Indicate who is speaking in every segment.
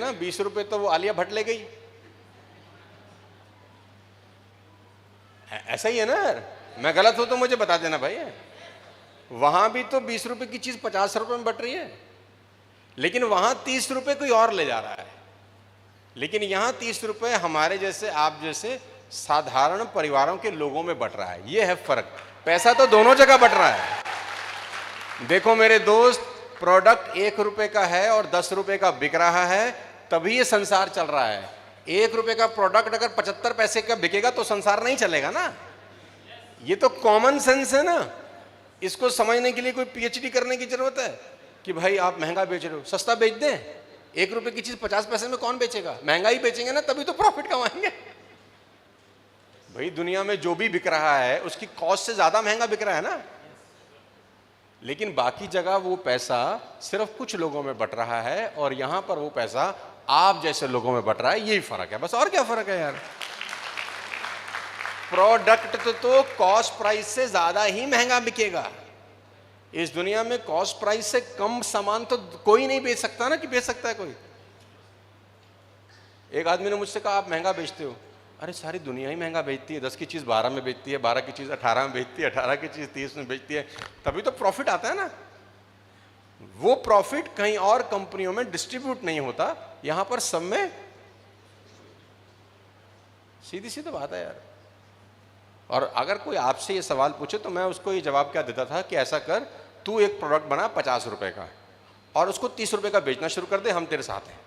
Speaker 1: ना, 20 रुपए तो वो आलिया भट्ट ले गई। ऐसा ही है ना यार, मैं गलत हूं तो मुझे बता देना भाई। वहां भी तो 20 रुपए की चीज 50 रुपए में बट रही है, लेकिन वहां 30 रुपए कोई और ले जा रहा है। लेकिन यहां 30 रुपए हमारे जैसे, आप जैसे साधारण परिवारों के लोगों में बट रहा है। यह है फर्क। पैसा तो दोनों जगह बट रहा है। देखो मेरे दोस्त, प्रोडक्ट 1 रुपए का है और 10 रुपए का बिक रहा है, तभी ये संसार चल रहा है। 1 रुपए का प्रोडक्ट अगर 75 पैसे का बिकेगा तो संसार नहीं चलेगा ना। ये तो कॉमन सेंस है ना। इसको समझने के लिए कोई पीएचडी करने की जरूरत है कि भाई आप महंगा बेच रहे हो, सस्ता बेच दें। 1 रुपए की चीज 50 पैसे में कौन बेचेगा? महंगा ही बेचेंगे ना, तभी तो प्रॉफिट कमाएंगे। भाई दुनिया में जो भी बिक रहा है उसकी कॉस्ट से ज्यादा महंगा बिक रहा है ना। लेकिन बाकी जगह वो पैसा सिर्फ कुछ लोगों में बट रहा है और यहां पर वो पैसा आप जैसे लोगों में बट रहा है। यही फर्क है बस, और क्या फर्क है यार। प्रोडक्ट तो कॉस्ट प्राइस से ज्यादा ही महंगा बिकेगा। इस दुनिया में कॉस्ट प्राइस से कम सामान तो कोई नहीं बेच सकता ना, कि बेच सकता है कोई? एक आदमी ने मुझसे कहा आप महंगा बेचते हो। अरे सारी दुनिया ही महंगा बेचती है। 10 की चीज 12 में बेचती है, 12 की चीज 18 में बेचती है, 18 की चीज 30 में बेचती है, तभी तो प्रॉफिट आता है ना। वो प्रॉफिट कहीं और कंपनियों में डिस्ट्रीब्यूट नहीं होता, यहां पर सब में। सीधी सी तो बात है यार। और अगर कोई आपसे ये सवाल पूछे तो मैं उसको ये जवाब क्या देता था कि ऐसा कर, तू एक प्रोडक्ट बना 50 रुपए का और उसको 30 रुपए का बेचना शुरू कर दे, हम तेरे साथ हैं।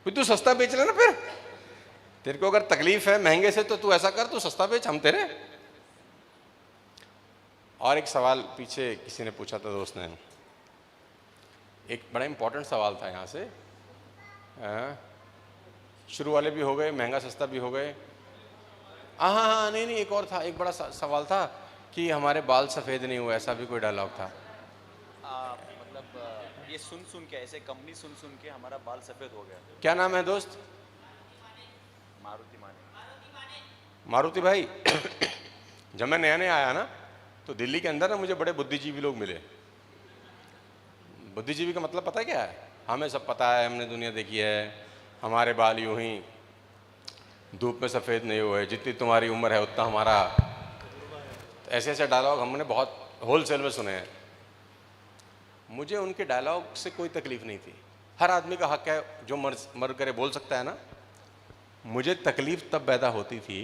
Speaker 1: तू सस्ता बेच लेना, फिर तेरे को अगर तकलीफ है महंगे से तो तू ऐसा कर, तू सस्ता बेच, हम तेरे। और एक सवाल पीछे किसी ने पूछा था, दोस्त ने, एक बड़ा इंपॉर्टेंट सवाल था यहाँ से। शुरू वाले भी हो गए, महंगा सस्ता भी हो गए। हाँ हाँ नहीं, एक और था, एक बड़ा सवाल था कि हमारे बाल सफ़ेद नहीं हुए, ऐसा भी कोई डायलॉग था।
Speaker 2: मतलब ये सुन सुन के, ऐसे कंपनी सुन सुन के हमारा बाल सफ़ेद हो गया।
Speaker 1: क्या नाम है दोस्त?
Speaker 2: मारुति माने।
Speaker 1: मारुति भाई जब मैं नया नया आया ना तो दिल्ली के अंदर ना मुझे बड़े बुद्धिजीवी लोग मिले। बुद्धिजीवी का मतलब पता है क्या है? हमें सब पता है, हमने दुनिया देखी है, हमारे बाल यूं ही धूप में सफ़ेद नहीं हुए, जितनी तुम्हारी उम्र है उतना हमारा। ऐसे ऐसे डायलॉग हमने बहुत होलसेल में सुने हैं। मुझे उनके डायलॉग से कोई तकलीफ नहीं थी। हर आदमी का हक है जो मर करे बोल सकता है ना। मुझे तकलीफ तब पैदा होती थी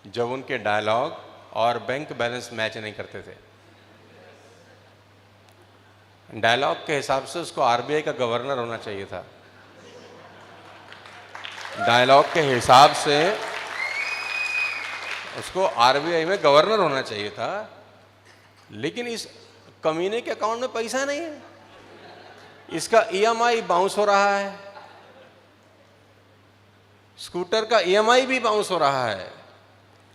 Speaker 1: जब उनके डायलॉग और बैंक बैलेंस मैच नहीं करते थे। डायलॉग के हिसाब से उसको आरबीआई का गवर्नर होना चाहिए था, डायलॉग के हिसाब से उसको आरबीआई में गवर्नर होना चाहिए था। लेकिन इस कमीने के अकाउंट में पैसा नहीं है, इसका ईएमआई बाउंस हो रहा है, स्कूटर का ईएमआई भी बाउंस हो रहा है,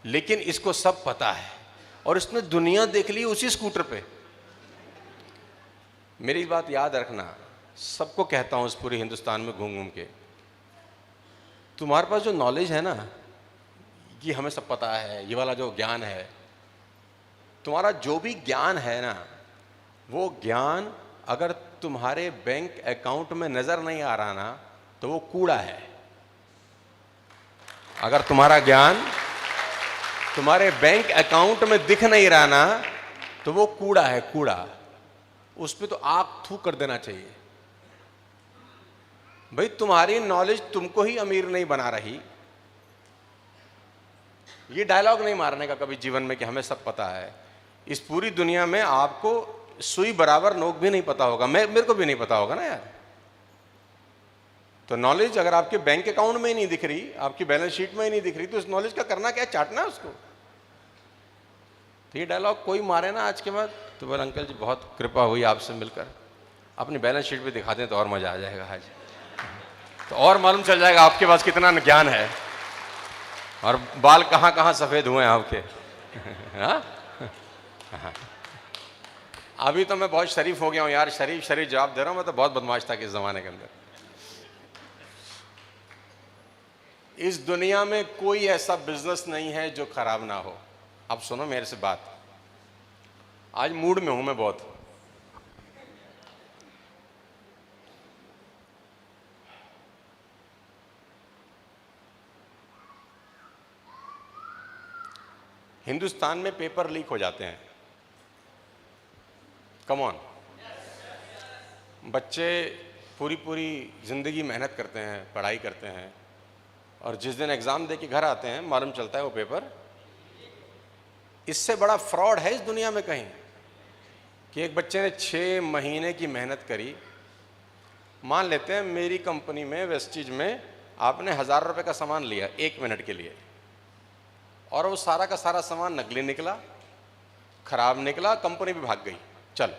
Speaker 1: लेकिन इसको सब पता है और इसने दुनिया देख ली उसी स्कूटर पे। मेरी बात याद रखना, सबको कहता हूं इस पूरे हिंदुस्तान में घूम घूम के, तुम्हारे पास जो नॉलेज है ना, ये हमें सब पता है, ये वाला जो ज्ञान है, तुम्हारा जो भी ज्ञान है ना, वो ज्ञान अगर तुम्हारे बैंक अकाउंट में नजर नहीं आ रहा ना तो वो कूड़ा है। अगर तुम्हारा ज्ञान तुम्हारे बैंक अकाउंट में दिख नहीं रहा ना तो वो कूड़ा है, कूड़ा। उस पर तो आग थूक कर देना चाहिए। भाई तुम्हारी नॉलेज तुमको ही अमीर नहीं बना रही। ये डायलॉग नहीं मारने का कभी जीवन में कि हमें सब पता है। इस पूरी दुनिया में आपको सुई बराबर नोक भी नहीं पता होगा, मेरे को भी नहीं पता होगा ना यार। तो नॉलेज अगर आपके बैंक अकाउंट में ही नहीं दिख रही, आपकी बैलेंस शीट में ही नहीं दिख रही, तो इस नॉलेज का करना क्या, चाटना है उसको। तो ये डायलॉग कोई मारे ना आज के बाद तो बोल अंकल जी बहुत कृपा हुई आपसे मिलकर, अपनी बैलेंस शीट भी दिखा दें तो और मजा आ जाएगा आज, तो और मालूम चल जाएगा आपके पास कितना ज्ञान है और बाल कहाँ कहाँ सफेद हुए हैं आपके। हाँ? अभी तो मैं बहुत शरीफ हो गया हूँ यार, शरीफ शरीफ जवाब दे रहा हूँ। मैं तो बहुत बदमाश था कि इस जमाने के अंदर। इस दुनिया में कोई ऐसा बिजनेस नहीं है जो खराब ना हो। अब सुनो मेरे से बात, आज मूड में हूं मैं बहुत। हिंदुस्तान में पेपर लीक हो जाते हैं। कम ऑन, बच्चे पूरी पूरी ज़िंदगी मेहनत करते हैं, पढ़ाई करते हैं, और जिस दिन एग्ज़ाम दे के घर आते हैं मालूम चलता है वो पेपर। इससे बड़ा फ्रॉड है इस दुनिया में कहीं कि एक बच्चे ने 6 महीने की मेहनत करी। मान लेते हैं मेरी कंपनी में वेस्टीज में आपने 1000 रुपये का सामान लिया 1 मिनट के लिए, और वो सारा का सारा सामान नकली निकला, खराब निकला, कंपनी भी भाग गई। चल,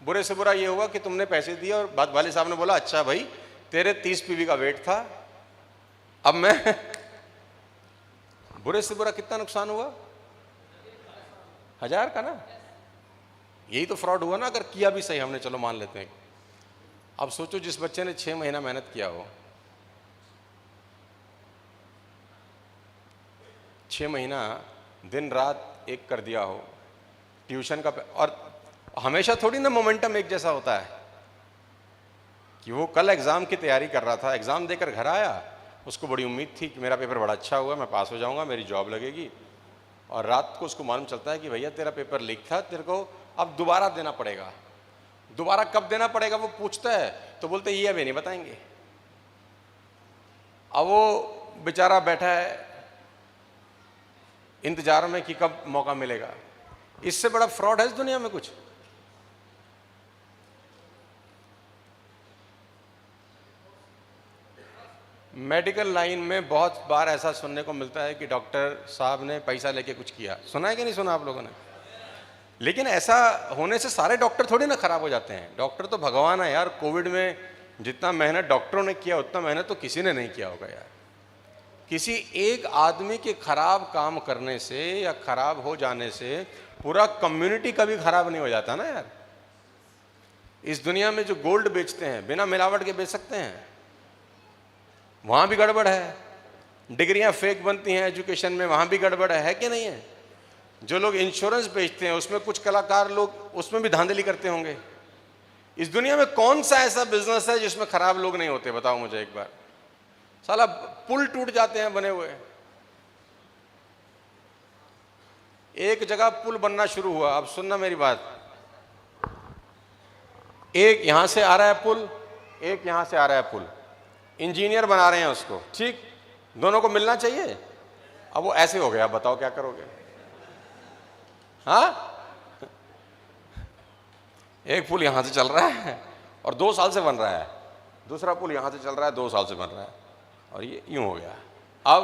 Speaker 1: बुरे से बुरा ये हुआ कि तुमने पैसे दिए और बाद वाले साहब ने बोला अच्छा भाई तेरे 30 पीवी का वेट था, अब मैं बुरे से बुरा कितना नुकसान हुआ? 1000 का ना। यही तो फ्रॉड हुआ ना, अगर किया भी सही हमने, चलो मान लेते हैं। अब सोचो जिस बच्चे ने 6 महीना मेहनत किया हो, 6 महीना दिन रात एक कर दिया हो, ट्यूशन का, और हमेशा थोड़ी ना मोमेंटम एक जैसा होता है कि वो कल एग्ज़ाम की तैयारी कर रहा था, एग्ज़ाम देकर घर आया, उसको बड़ी उम्मीद थी कि मेरा पेपर बड़ा अच्छा हुआ, मैं पास हो जाऊंगा, मेरी जॉब लगेगी, और रात को उसको मालूम चलता है कि भैया तेरा पेपर लीक था, तेरे को अब दोबारा देना पड़ेगा। दोबारा कब देना पड़ेगा वो पूछता है, तो बोलते ये अभी नहीं बताएंगे। अब वो बेचारा बैठा है इंतजार में कि कब मौका मिलेगा। इससे बड़ा फ्रॉड है इस दुनिया में कुछ? मेडिकल लाइन में बहुत बार ऐसा सुनने को मिलता है कि डॉक्टर साहब ने पैसा लेके कुछ किया। सुना है कि नहीं सुना आप लोगों ने? लेकिन ऐसा होने से सारे डॉक्टर थोड़ी ना खराब हो जाते हैं। डॉक्टर तो भगवान है यार। कोविड में जितना मेहनत डॉक्टरों ने किया उतना मेहनत तो किसी ने नहीं किया होगा यार। किसी एक आदमी के खराब काम करने से या खराब हो जाने से पूरा कम्युनिटी कभी खराब नहीं हो जाता ना यार। इस दुनिया में जो गोल्ड बेचते हैं बिना मिलावट के बेच सकते हैं, वहां भी गड़बड़ है। डिग्रियां फेक बनती हैं एजुकेशन में, वहां भी गड़बड़ है कि नहीं है? जो लोग इंश्योरेंस बेचते हैं उसमें कुछ कलाकार लोग उसमें भी धांधली करते होंगे। इस दुनिया में कौन सा ऐसा बिजनेस है जिसमें खराब लोग नहीं होते? बताओ मुझे एक बार। साला पुल टूट जाते हैं बने हुए। एक जगह पुल बनना शुरू हुआ, अब सुनना मेरी बात, एक यहां से आ रहा है पुल, एक यहां से आ रहा है पुल, इंजीनियर बना रहे हैं उसको, ठीक, दोनों को मिलना चाहिए। अब वो ऐसे हो गया, बताओ क्या करोगे? हाँ, एक पुल यहां से चल रहा है और 2 साल से बन रहा है, दूसरा पुल यहां से चल रहा है 2 साल से बन रहा है, और ये यूं हो गया। अब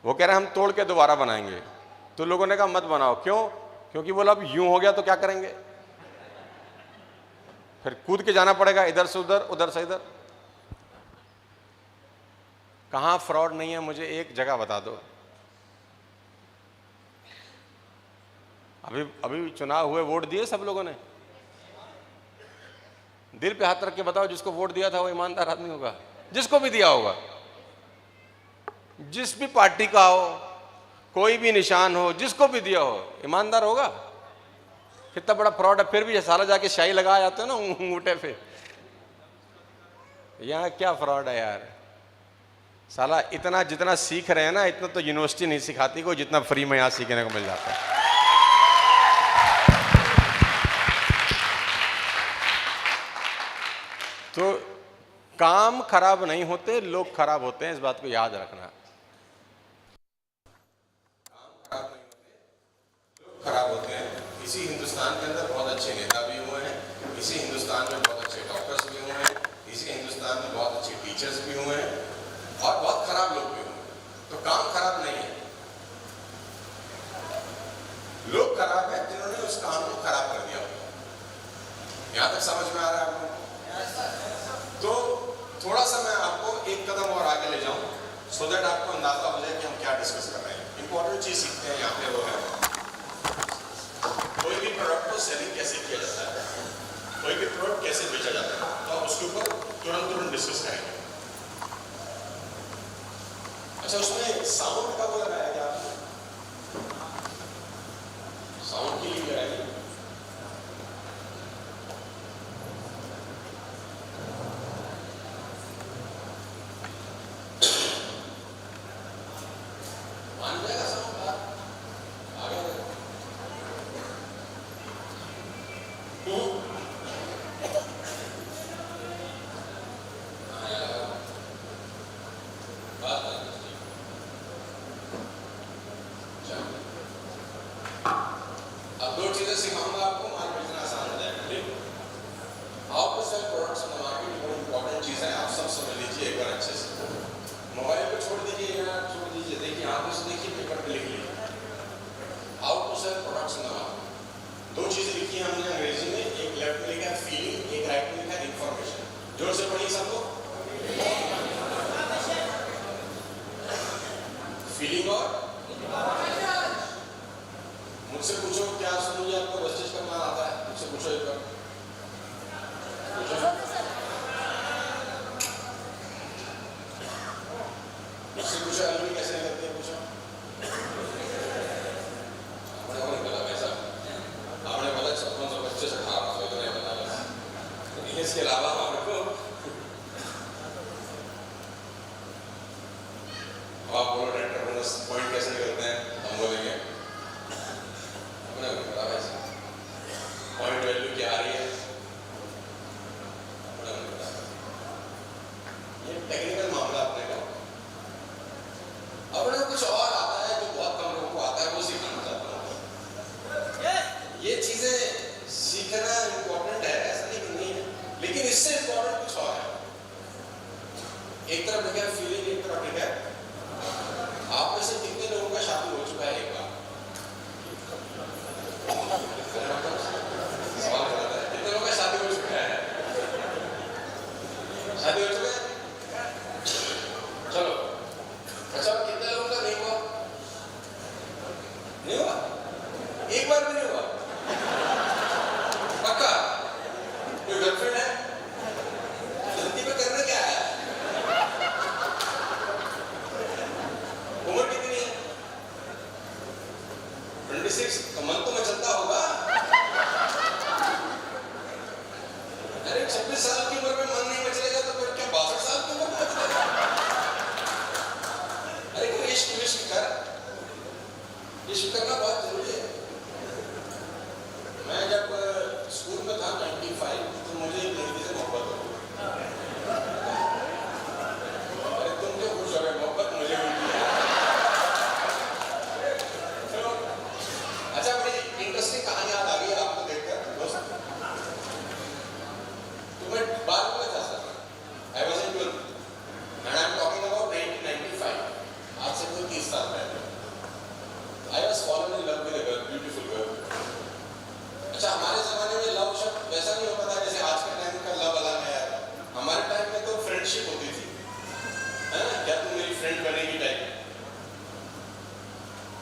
Speaker 1: वो कह रहे हैं हम तोड़ के दोबारा बनाएंगे, तो लोगों ने कहा मत बनाओ। क्यों? क्योंकि बोला अब यूं हो गया तो क्या करेंगे, फिर कूद के जाना पड़ेगा इधर से उधर, उधर से इधर। कहां फ्रॉड नहीं है मुझे एक जगह बता दो। अभी चुनाव हुए, वोट दिए सब लोगों ने? दिल पे हाथ रख के बताओ जिसको वोट दिया था वो ईमानदार आदमी होगा? जिसको भी दिया होगा, जिस भी पार्टी का हो, कोई भी निशान हो, जिसको भी दिया हो, ईमानदार होगा? कितना बड़ा फ्रॉड है। फिर भी साला जाके शाही लगा जाते हो ना अंगूठे पे। यहाँ क्या फ्रॉड है यार। साला इतना जितना सीख रहे हैं ना, इतना तो यूनिवर्सिटी नहीं सिखाती को जितना फ्री में यहाँ सीखने को मिल जाता है। तो काम खराब नहीं होते, लोग खराब होते हैं, इस बात को याद रखना। काम खराब नहीं होते, लोग खराब होते हैं। इसी हिंदुस्तान के अंदर बहुत अच्छे नेता भी हुए हैं, इसी हिंदुस्तान में बहुत अच्छे डॉक्टर्स भी हुए हैं, इसी हिंदुस्तान में बहुत अच्छे टीचर्स भी हुए हैं, और बहुत खराब लोग भी हुए। तो काम खराब नहीं है, लोग खराब है जिन्होंने उस काम को खराब कर दिया। यहां तक समझ में आ रहा है आपको? तो थोड़ा सा मैं आपको एक कदम और आगे ले जाऊं, सो दैट आपको अंदाजा हो जाए कि हम क्या डिस्कस कर रहे हैं। इंपॉर्टेंट चीज सीखते हैं यहाँ पे वो है कोई भी प्रोडक्ट को सेलिंग कैसे किया जाता है, कोई भी प्रोडक्ट कैसे बेचा जाता है, तो आप उसके ऊपर तुरंत डिस्कस करेंगे। अच्छा, उसमें साउंड का वो लगाया क्या आपने? साउंड के लिए लगाया? मान जाएगा sound? Soil products in the market बहुत इंपॉर्टेंट चीज़ है, आप सब समझ लीजिए एक बार अच्छे से। मोबाइल पे छोड़ दीजिए या छोड़ दीजिए, देखिए आंखों से देखिए, पेपर पे लिख लीजिए, how to sell products in the market. दो चीज़ें लिखी है हमने अंग्रेजी में, एक लेफ्ट में लिखा है फीलिंग, एक राइट में लिखा है इंफॉर्मेशन। जोर से पढ़िए सब लोग। फीलिंग और मुझसे पूछो क्या सुनूंगी, आपको वेस्टेज करना आता है? मुझसे पूछो एक बार, पूछो। मुझसे पूछो अलवी कैसे निकलती है, पूछो। आपने को निकला वैसा, आपने बोला 5600 बच्चे से 1800 तो नहीं बता बस। इसके अलावा आपको आप बोलो डायरेक्टर बोनस पॉइंट कैसे निकलते हैं, हम बोलेंगे अपने को पता वैसे पॉइंट वैल्यू क्या आ रही है, अपने को पता। ये टेक्निकल मामला अपने का। अपने कुछ और आता है जो बहुत कम लोगों को आता है, वो सिखाना चाहता हूँ। ये चीजें सीखना इम्पोर्टेंट है, ऐसा नहीं कि नहीं है, लेकिन इससे इम्पोर्टेंट कुछ और है। एक तरफ लिखा है फीलिंग, एक तरफ लिखा है। आप में से कितने लोगों का शादी हो चुका है एक बार? सवाल गलत है। कितने लोगों का शादी हो चुका है? शादी हो चुका है? चलो अच्छा, कितने लोगों का नहीं हुआ? नहीं हुआ? एक बार भी नहीं हुआ? पक्का? कोई गर्लफ्रेंड है? धरती पे करने क्या है? उम्र कितनी है? 26। तो मन तो में चलता होगा। अरे 26 साल की उम्र में मन नहीं मचलेगा तो फिर क्या 62 साल की उम्र में मचलेगा? अरे कोई इश्क कर, इश्क करना बहुत जरूरी है। मैं जब स्कूल में था 95, तो मुझे एक लड़की से मोहब्बत हो गई। अरे तुम क्यों खुश हो गए? मोहब्बत मुझे हुई है। अच्छा, बड़ी इंटरेस्टिंग कहानी याद आ गई आपको देखकर दोस्त। तो मैं 12वीं में था sir, I was in 12th and I am talking about 1995, आज से कोई 30 साल पहले। I was fallen in love with a girl, beautiful girl. अच्छा, हमारे जमाने में लव शब्द वैसा नहीं होता था जैसे आज के टाइम का लव अलग है। हमारे टाइम में तो फ्रेंडशिप होती थी, है ना, क्या तुम मेरी फ्रेंड बनेगी टाइप।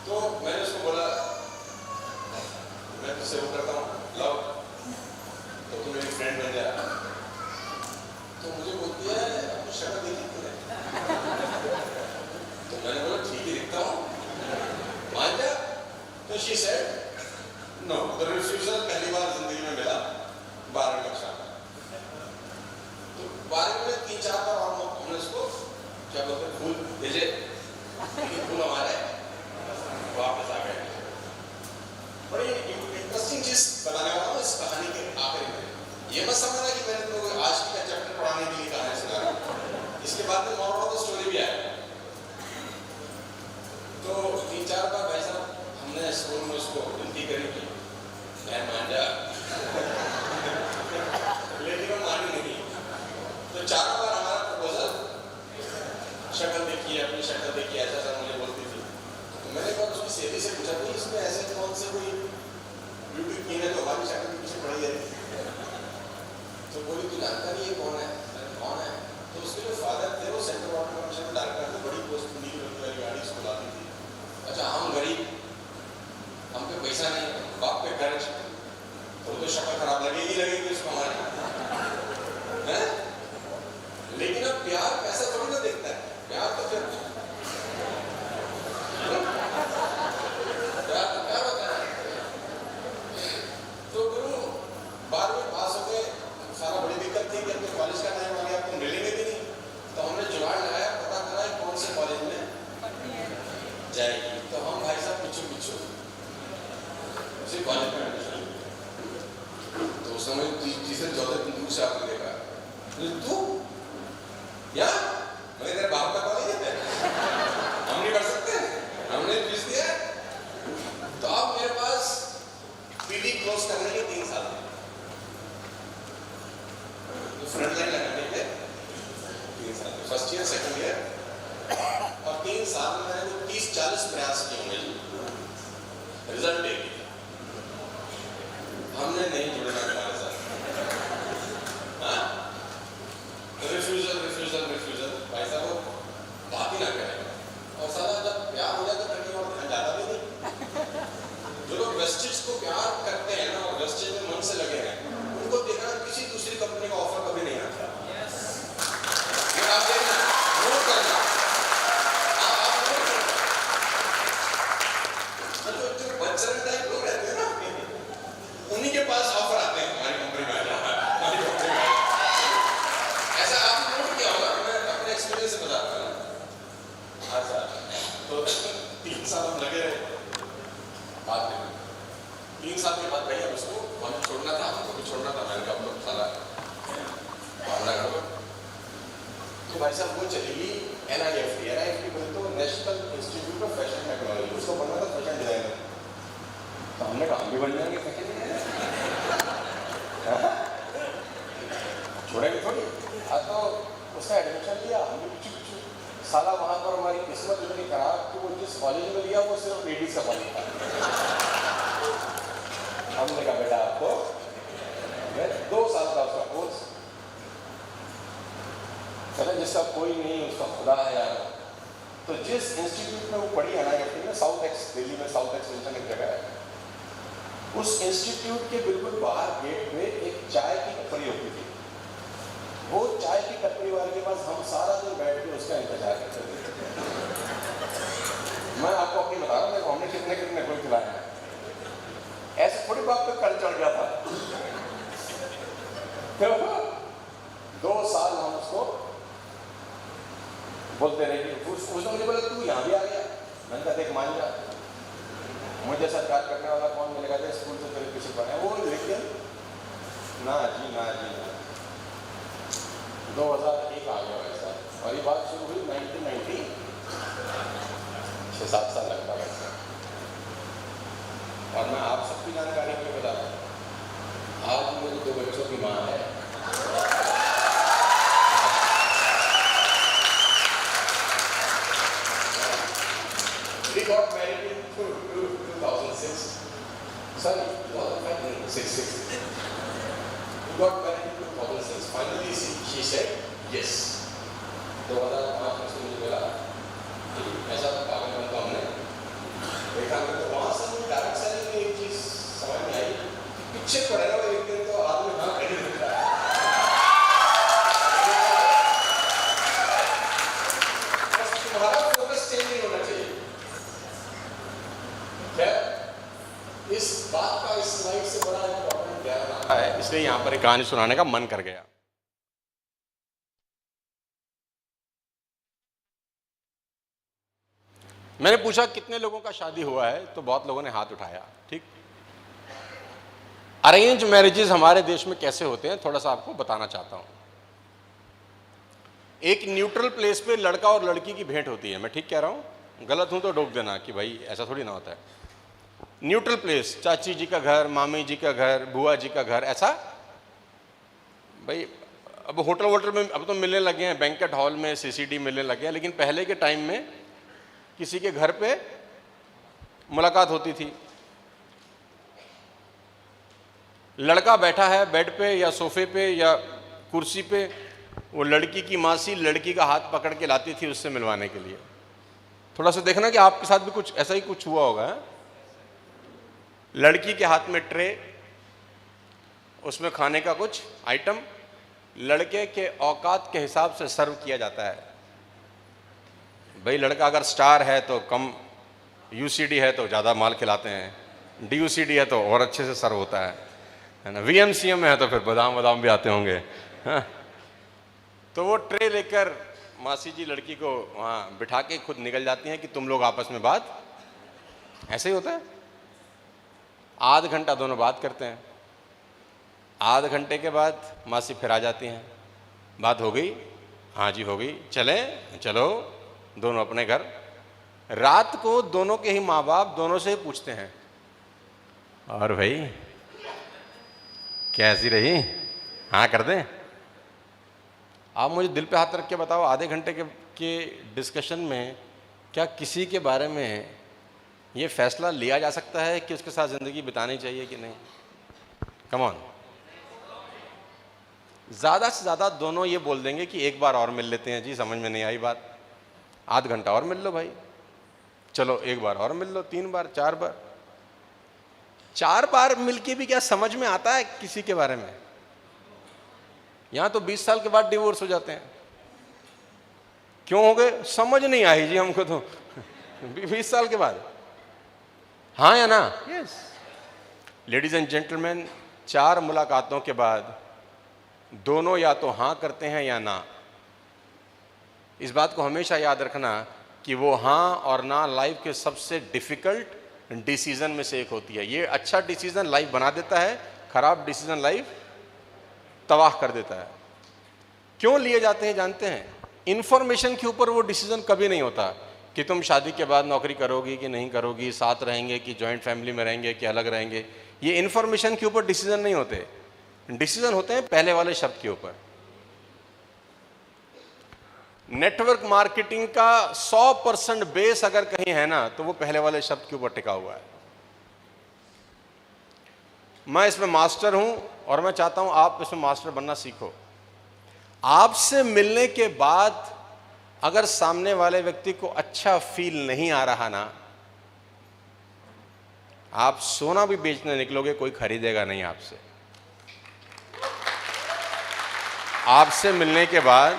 Speaker 1: तो मैंने उसको बोला मैं तुझसे वो करता हूँ लव, तो तुम मेरी फ्रेंड बन जा। तो मुझे बोलती है अपनी शक्ल देखी तूने? तो मैंने बोला ठीक ही दिखता हूँ, मान जा। तो she said no. The refusal पहली बार जिंदगी में मिला 12वीं कक्षा में। तो 12वीं में 3-4 बार और हमने उसको क्या बोलते हैं फूल भेजे, फूल हमारे वापस आ गए। बड़ी इंटरेस्टिंग चीज बताने वाला हूँ इस कहानी के आखिरी में। ये मत समझना कि मैंने तुमको आज का चैप्टर पढ़ाने के लिए कहानी सुना रहा हूँ, इसके बाद में मॉरल ऑफ द स्टोरी भी आएगा। तो 3-4 बार भाई साहब हमने स्कूल में उसको विनती करी कि मैं मान जा, लेकिन वो मानी नहीं। तो 4 बार हमारा प्रपोजल, शक्ल देखिए, अपनी शक्ल देखिए, ऐसा ऐसा मुझे बोलती थी। तो मैंने एक बार उसकी सहेली से पूछा भाई इसमें ऐसे कौन से कोई ब्यूटी क्वीन है जो हमारी शक्ल के पीछे पड़ी है? तो बोली तू जानता नहीं है कौन है? कौन है? तो उसके जो फादर थे वो सेंट्रल वाटर कमीशन में डायरेक्टर थे, बड़ी पोस्ट, नीली रंग वाली गाड़ी उसको लाती थी। अच्छा, हम गरीब, हम पे पैसा नहीं, बाप पे खर्च, तो शक्ल खराब लगेगी उसको हमारी, है? लेकिन अब प्यार पैसा थोड़ी ना देखता है, प्यार तो फिर प्यार तो प्यार होता है। तो गुरु 12वीं पास हो गए, सारा बड़ी दिक्कत थी कि अब तो कॉलेज का टाइम आ गया, आपको मिलेंगे भी नहीं। तो हमने जुगाड़ लगाया, पता करा कौन से कॉलेज में जाएगी। तो हम भाई साहब पीछू उसी कॉलेज में एडमिशन। तो उस समय तीसरे चौथे दिन दूर से आपने देखा, तू या मैं तेरे बाप का कॉलेज है, हम नहीं पढ़ सकते, हमने फीस दिया। तो अब मेरे पास पीडी क्लोज करने के 3 साल थे। फ्रंट लाइन लगाने के 3 साल, फर्स्ट ईयर सेकंड ईयर, और 3 साल में मैंने 30-40 प्रयास किए होंगे जी, रिजल्ट एक ही, हमने नहीं जुड़ना तुम्हारे साथ। रिफ्यूजल रिफ्यूजल रिफ्यूजल, भाई साहब वो बात ही ना करें, और साला जब प्यार हो जाए तो कहीं और ध्यान जाता भी नहीं। जो लोग वेस्टेज को प्यार करते हैं ना और वेस्टेज में मन से लगे हैं, उनको देखना किसी दूसरी कंपनी का ऑफर कभी नहीं आता। आप देखना, नोट करना, आप नोट करना, जो बच्चन टाइप लोग रहते हैं ना, उन्हीं के पास ऑफर आते हैं हमारी कंपनी में। ऐसा आपने नोट किया होगा, मैं अपने एक्सपीरियंस से बता रहा हूँ। अच्छा, तो 3 साल हम लगे रहे, बाद में 3 साल के बाद भैया उसको हमें छोड़ना था, हमको भी छोड़ना था, मैंने कहा अब लोग साला मामला करो। तो भाई साहब वो चलेगी NIFT बोले तो national institute of fashion technology, उसको बनना था फैशन डिजाइनर। तो हमने कहा हम भी बन जाएंगे फैशन डिजाइनर, छोड़ेंगे थोड़ी। तो उसका एडमिशन लिया, हमने पिछू पिछू, साला वहाँ पर हमारी किस्मत इतनी खराब कि वो जिस कॉलेज में लिया वो सिर्फ लेडीज का कॉलेज था। हमने कहा बेटा आपको 2 साल का उसका कोर्स, चले जिसका कोई नहीं उसका खुदा है यार। तो जिस इंस्टीट्यूट में वो पढ़ी NIFT में, साउथ एक्स, दिल्ली में साउथ एक्सटेंशन एक जगह है, उस इंस्टीट्यूट के बिल्कुल बाहर गेट पे एक चाय की टपरी होती थी। वो चाय की टपरी वाले के पास हम सारा दिन बैठ के उसका इंतजार करते थे। मैं आपको अपनी बता रहा हूँ, हमने कितने कितने कोई खिलाया है, ऐसे थोड़ी बात पे कल चढ़ गया था। तो 2 साल हम उसको बोलते रहे कि उसने मुझे बोला तू यहाँ भी आ गया। मैंने कहा देख मान जा, मुझे सरकार करने वाला कौन मिलेगा, था स्कूल से तेरे पीछे पड़ा है वो, लेकिन ना जी ना जी ना। 2001 आ गया वैसा, और ये बात शुरू हुई 1990, 6-7 साल लगता वैसा। और मैं आप सबकी जानकारी के लिए बता रहा हूँ, आज मेरी 2 बच्चों की माँ है। We got married in 2006. Sorry, 2006. We got married in 2006. Finally, she said yes. 2005 में उसने मुझे बोला कि ऐसा तो पागल बनता हमने देखा। तो वहाँ से मुझे डायरेक्ट सेलिंग में एक चीज़ समझ में आई, पीछे पड़े ना वो एक दिन तो आदमी हाँ खड़ी दिख रहा है। बस तुम्हारा फोकस चेंज नहीं होना चाहिए। इस बात का इस स्लाइड से बड़ा इम्पोर्टेंट ज्ञान है, इसलिए यहाँ पर एक कहानी सुनाने का मन कर गया। मैंने पूछा कितने लोगों का शादी हुआ है, तो बहुत लोगों ने हाथ उठाया। ठीक, अरेंज मैरिजेस हमारे देश में कैसे होते हैं थोड़ा सा आपको बताना चाहता हूं। एक न्यूट्रल प्लेस पे लड़का और लड़की की भेंट होती है। मैं ठीक कह रहा हूं? गलत हूं तो टोक देना कि भाई ऐसा थोड़ी ना होता है। न्यूट्रल प्लेस, चाची जी का घर, मामी जी का घर, बुआ जी का घर, ऐसा भाई। अब होटल वोटल में अब तो मिलने लगे हैं, बैंकेट हॉल में CCD मिलने लगे हैं, लेकिन पहले के टाइम में किसी के घर पे मुलाकात होती थी। लड़का बैठा है बेड पे या सोफे पे या कुर्सी पे, वो लड़की की मासी लड़की का हाथ पकड़ के लाती थी उससे मिलवाने के लिए। थोड़ा सा देखना कि आपके साथ भी कुछ ऐसा ही कुछ हुआ होगा। लड़की के हाथ में ट्रे, उसमें खाने का कुछ आइटम, लड़के के औकात के हिसाब से सर्व किया जाता है। भाई लड़का अगर स्टार है तो कम, UCD है तो ज़्यादा माल खिलाते हैं, DUCD है तो और अच्छे से सर्व होता है ना। VMCM में है तो फिर बादाम बादाम भी आते होंगे। हाँ, तो वो ट्रे लेकर मासी जी लड़की को वहाँ बिठा के खुद निकल जाती हैं कि तुम लोग आपस में बात, ऐसे ही होता है। आध घंटा दोनों बात करते हैं, आध घंटे के बाद मासी फिर आ जाती हैं। बात हो गई? हाँ जी हो गई, चलें? चलो, दोनों अपने घर। रात को दोनों के ही माँ बाप दोनों से ही पूछते हैं, और भाई कैसी रही? हाँ कर दें? आप मुझे दिल पे हाथ रख के बताओ, आधे घंटे के डिस्कशन में क्या किसी के बारे में ये फैसला लिया जा सकता है कि उसके साथ ज़िंदगी बितानी चाहिए कि नहीं? Come on. ज़्यादा से ज़्यादा दोनों ये बोल देंगे कि एक बार और मिल लेते हैं जी, समझ में नहीं आई बात, आध घंटा और मिल लो भाई, चलो एक बार और मिल लो, 3 बार 4 बार। 4 बार मिलके भी क्या समझ में आता है किसी के बारे में? यहां तो 20 साल के बाद डिवोर्स हो जाते हैं। क्यों हो गए? समझ नहीं आई जी हमको तो 20 साल के बाद। हाँ या ना? यस। लेडीज एंड जेंटलमैन, 4 मुलाकातों के बाद दोनों या तो हाँ करते हैं या ना। इस बात को हमेशा याद रखना कि वो हाँ और ना लाइफ के सबसे डिफिकल्ट डिसीजन में से एक होती है। ये अच्छा डिसीजन लाइफ बना देता है, खराब डिसीजन लाइफ तबाह कर देता है। क्यों लिए जाते हैं जानते हैं? इंफॉर्मेशन के ऊपर वो डिसीजन कभी नहीं होता कि तुम शादी के बाद नौकरी करोगी कि नहीं करोगी, साथ रहेंगे कि जॉइंट फैमिली में रहेंगे कि अलग रहेंगे। ये इंफॉर्मेशन के ऊपर डिसीजन नहीं होते, डिसीजन होते हैं पहले वाले शब्द के ऊपर। नेटवर्क मार्केटिंग का 100% बेस अगर कहीं है ना तो वो पहले वाले शब्द के ऊपर टिका हुआ है। मैं इसमें मास्टर हूं और मैं चाहता हूं आप इसमें मास्टर बनना सीखो। आपसे मिलने के बाद अगर सामने वाले व्यक्ति को अच्छा फील नहीं आ रहा ना, आप सोना भी बेचने निकलोगे, कोई खरीदेगा नहीं आपसे। आपसे मिलने के बाद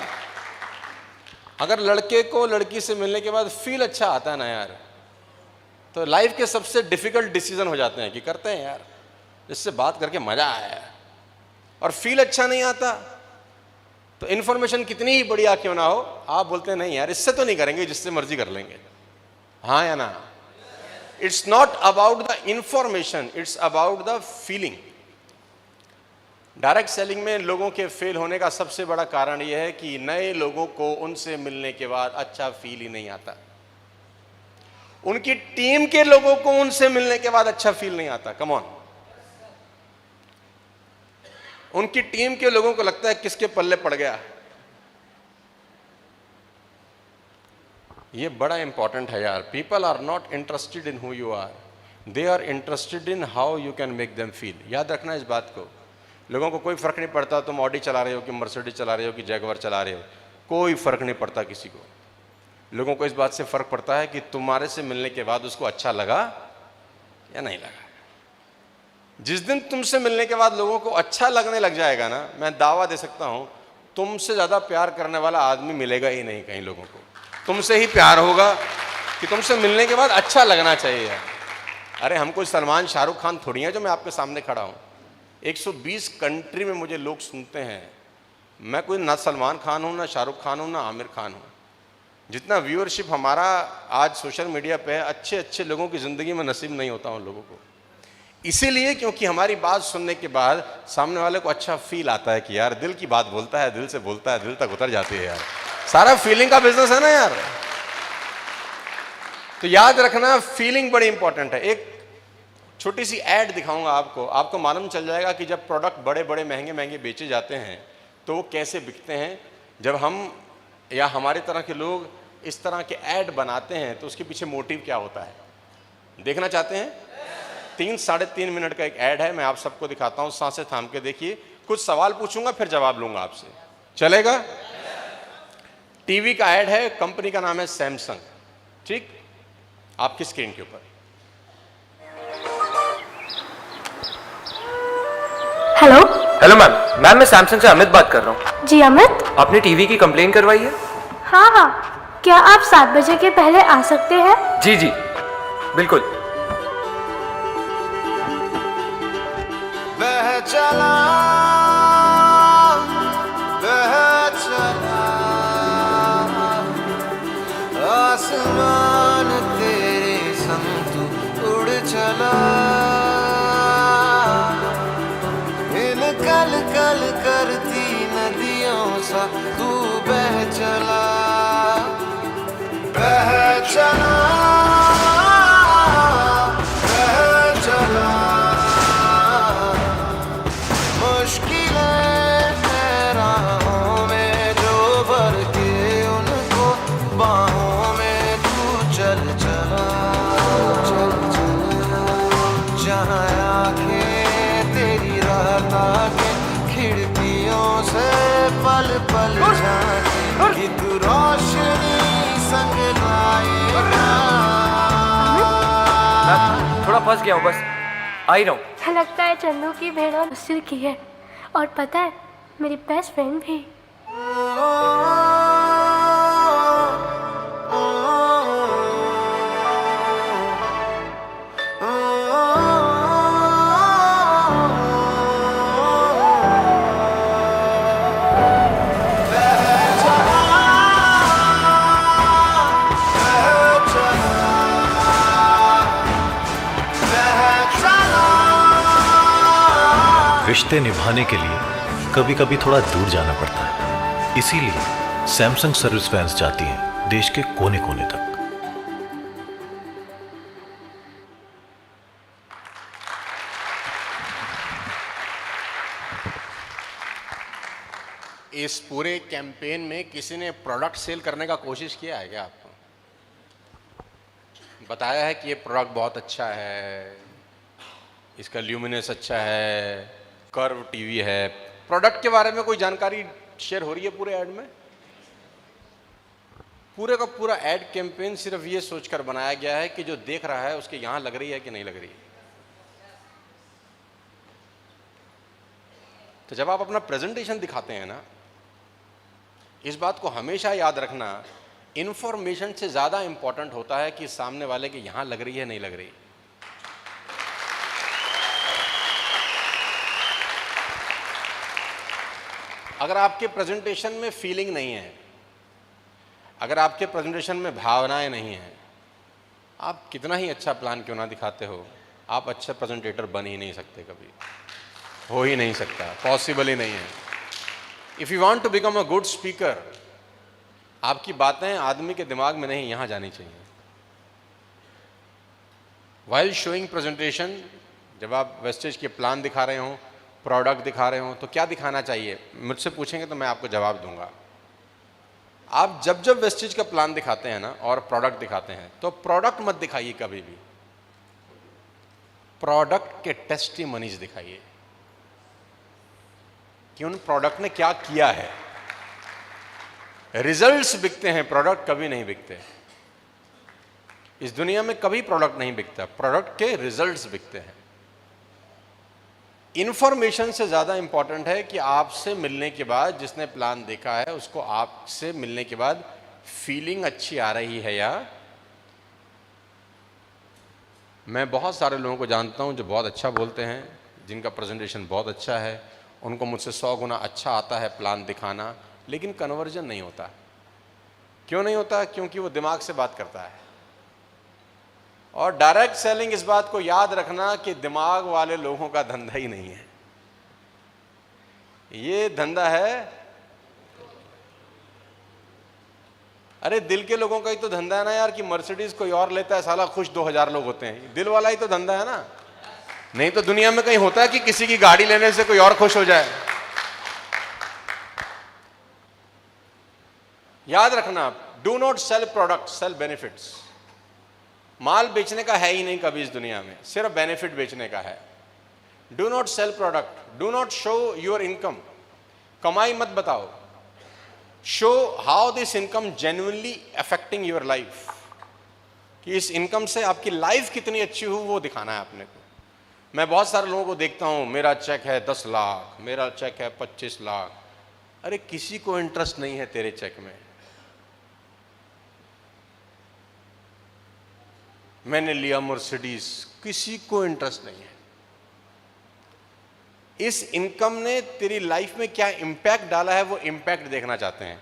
Speaker 1: अगर लड़के को लड़की से मिलने के बाद फील अच्छा आता है ना यार, तो लाइफ के सबसे डिफिकल्ट डिसीजन हो जाते हैं कि करते हैं यार, इससे बात करके मजा आया। और फील अच्छा नहीं आता तो इन्फॉर्मेशन कितनी ही बढ़िया क्यों ना हो, आप बोलते हैं नहीं यार इससे तो नहीं करेंगे, जिससे मर्जी कर लेंगे। हाँ या ना? It's not about the information, it's about the feeling. Direct selling में लोगों के फेल होने का सबसे बड़ा कारण यह है कि नए लोगों को उनसे मिलने के बाद अच्छा फील ही नहीं आता। उनकी टीम के लोगों को उनसे मिलने के बाद अच्छा फील नहीं आता। Come on. उनकी टीम के लोगों को लगता है किसके पल्ले पड़ गया। ये बड़ा इंपॉर्टेंट है यार। People are not interested in who you are, they are interested in how you can make them feel. याद रखना इस बात को। लोगों को कोई फर्क नहीं पड़ता तुम ऑडी चला रहे हो कि मर्सिडीज चला रहे हो कि जैगवार चला रहे हो, कोई फर्क नहीं पड़ता किसी को। लोगों को इस बात से फर्क पड़ता है कि तुम्हारे से मिलने के बाद उसको अच्छा लगा या नहीं लगा। जिस दिन तुमसे मिलने के बाद लोगों को अच्छा लगने लग जाएगा ना, मैं दावा दे सकता हूं तुमसे ज्यादा प्यार करने वाला आदमी मिलेगा ही नहीं कहीं। लोगों को तुमसे ही प्यार होगा कि तुमसे मिलने के बाद अच्छा लगना चाहिए। अरे हम कोई सलमान शाहरुख खान थोड़ी हैं जो मैं आपके सामने खड़ा हूं। 120 कंट्री में मुझे लोग सुनते हैं। मैं कोई ना सलमान खान हूं, ना शाहरुख खान हूं, ना आमिर खान हूं। जितना व्यूअरशिप हमारा आज सोशल मीडिया पे है, अच्छे अच्छे लोगों की ज़िंदगी में नसीब नहीं होता उन लोगों को। इसीलिए क्योंकि हमारी बात सुनने के बाद सामने वाले को अच्छा फील आता है कि यार दिल की बात बोलता है, दिल से बोलता है, दिल तक उतर जाती है यार। सारा फीलिंग का बिजनेस है ना यार। तो याद रखना फीलिंग बड़ी इंपॉर्टेंट है। एक छोटी सी ऐड दिखाऊंगा आपको, आपको मालूम चल जाएगा कि जब प्रोडक्ट बड़े बड़े महंगे महंगे बेचे जाते हैं तो वो कैसे बिकते हैं। जब हम या हमारे तरह के लोग इस तरह के ऐड बनाते हैं तो उसके पीछे मोटिव क्या होता है, देखना चाहते हैं? 3-3.5 मिनट का एक ऐड है, मैं आप सबको दिखाता हूं। सांसें थाम के देखिए। कुछ सवाल पूछूंगा फिर जवाब लूंगा आपसे, चलेगा? टीवी का ऐड है, कंपनी का नाम है सैमसंग। ठीक, आपकी स्क्रीन के ऊपर।
Speaker 3: हेलो
Speaker 4: हेलो मैम मैं सैमसंग से अमित बात कर रहा हूँ।
Speaker 3: जी अमित।
Speaker 4: आपने टीवी की कंप्लेन करवाई है?
Speaker 3: हाँ हाँ, क्या आप 7 बजे के पहले आ सकते हैं?
Speaker 4: जी जी बिल्कुल।
Speaker 5: बह चला आसमान तेरे संग तू उड़ चला, इन कल कल करती नदियों सा तू बह चला, बह चला, बह चला। मुश्किलें राहों में जो पल झांके कि तू रोशनी संग लाएगा।
Speaker 4: मैम थोड़ा फंस गया हूँ, बस आ ही रहा हूँ।
Speaker 3: लगता है चंदू की भेड़ा मुझसे की है, और पता है मेरी बेस्ट फ्रेंड भी।
Speaker 6: रिश्ते निभाने के लिए कभी कभी थोड़ा दूर जाना पड़ता है, इसीलिए सैमसंग सर्विस वैन्स जाती हैं देश के कोने कोने तक।
Speaker 1: इस पूरे कैंपेन में किसी ने प्रोडक्ट सेल करने का कोशिश किया है क्या आपको? बताया है कि ये प्रोडक्ट बहुत अच्छा है, इसका ल्यूमिनेंस अच्छा है, कर्व टीवी है। प्रोडक्ट के बारे में कोई जानकारी शेयर हो रही है पूरे ऐड में? पूरे का पूरा ऐड कैंपेन सिर्फ ये सोचकर बनाया गया है कि जो देख रहा है उसके यहां लग रही है कि नहीं लग रही है। तो जब आप अपना प्रेजेंटेशन दिखाते हैं ना, इस बात को हमेशा याद रखना, इंफॉर्मेशन से ज्यादा इंपॉर्टेंट होता है कि सामने वाले के यहां लग रही है नहीं लग रही। अगर आपके प्रेजेंटेशन में फीलिंग नहीं है, अगर आपके प्रेजेंटेशन में भावनाएं नहीं हैं, आप कितना ही अच्छा प्लान क्यों ना दिखाते हो, आप अच्छे प्रेजेंटेटर बन ही नहीं सकते, कभी हो ही नहीं सकता, पॉसिबल ही नहीं है। If you want to become a good speaker, आपकी बातें आदमी के दिमाग में नहीं, यहां जानी चाहिए। वाइल शोइंग प्रेजेंटेशन, जब आप वेस्टेज के प्लान दिखा रहे हो, प्रोडक्ट दिखा रहे हो, तो क्या दिखाना चाहिए? मुझसे पूछेंगे तो मैं आपको जवाब दूंगा। आप जब जब वेस्टेज का प्लान दिखाते हैं ना और प्रोडक्ट दिखाते हैं, तो प्रोडक्ट मत दिखाइए कभी भी, प्रोडक्ट के टेस्टिमनीज दिखाइए कि उन प्रोडक्ट ने क्या किया है। रिजल्ट्स बिकते हैं, प्रोडक्ट कभी नहीं बिकते। इस दुनिया में कभी प्रोडक्ट नहीं बिकता, प्रोडक्ट के रिजल्ट्स बिकते हैं। इंफॉर्मेशन से ज्यादा इंपॉर्टेंट है कि आपसे मिलने के बाद जिसने प्लान देखा है उसको आपसे मिलने के बाद फीलिंग अच्छी आ रही है या। मैं बहुत सारे लोगों को जानता हूं जो बहुत अच्छा बोलते हैं, जिनका प्रेजेंटेशन बहुत अच्छा है, उनको मुझसे 100 गुना अच्छा आता है प्लान दिखाना, लेकिन कन्वर्जन नहीं होता। क्यों नहीं होता? क्योंकि वो दिमाग से बात करता है। और डायरेक्ट सेलिंग, इस बात को याद रखना कि दिमाग वाले लोगों का धंधा ही नहीं है, ये धंधा है, अरे दिल के लोगों का ही तो धंधा है ना यार, कि मर्सिडीज कोई और लेता है, साला खुश 2000 लोग होते हैं, दिल वाला ही तो धंधा है ना। नहीं तो दुनिया में कहीं होता है कि किसी की गाड़ी लेने से कोई और खुश हो जाए। याद रखना, do not sell product, sell benefits. माल बेचने का है ही नहीं कभी इस दुनिया में, सिर्फ बेनिफिट बेचने का है। Do not sell product, do not show your income, कमाई मत बताओ, show how this income genuinely affecting your life, कि इस इनकम से आपकी लाइफ कितनी अच्छी हो वो दिखाना है आपने को। मैं बहुत सारे लोगों को देखता हूं, मेरा चेक है 10 लाख, मेरा चेक है 25 लाख। अरे किसी को इंटरेस्ट नहीं है तेरे चेक में, मैंने लिया मर्सिडीज, किसी को इंटरेस्ट नहीं है। इस इनकम ने तेरी लाइफ में क्या इंपैक्ट डाला है, वो इंपैक्ट देखना चाहते हैं,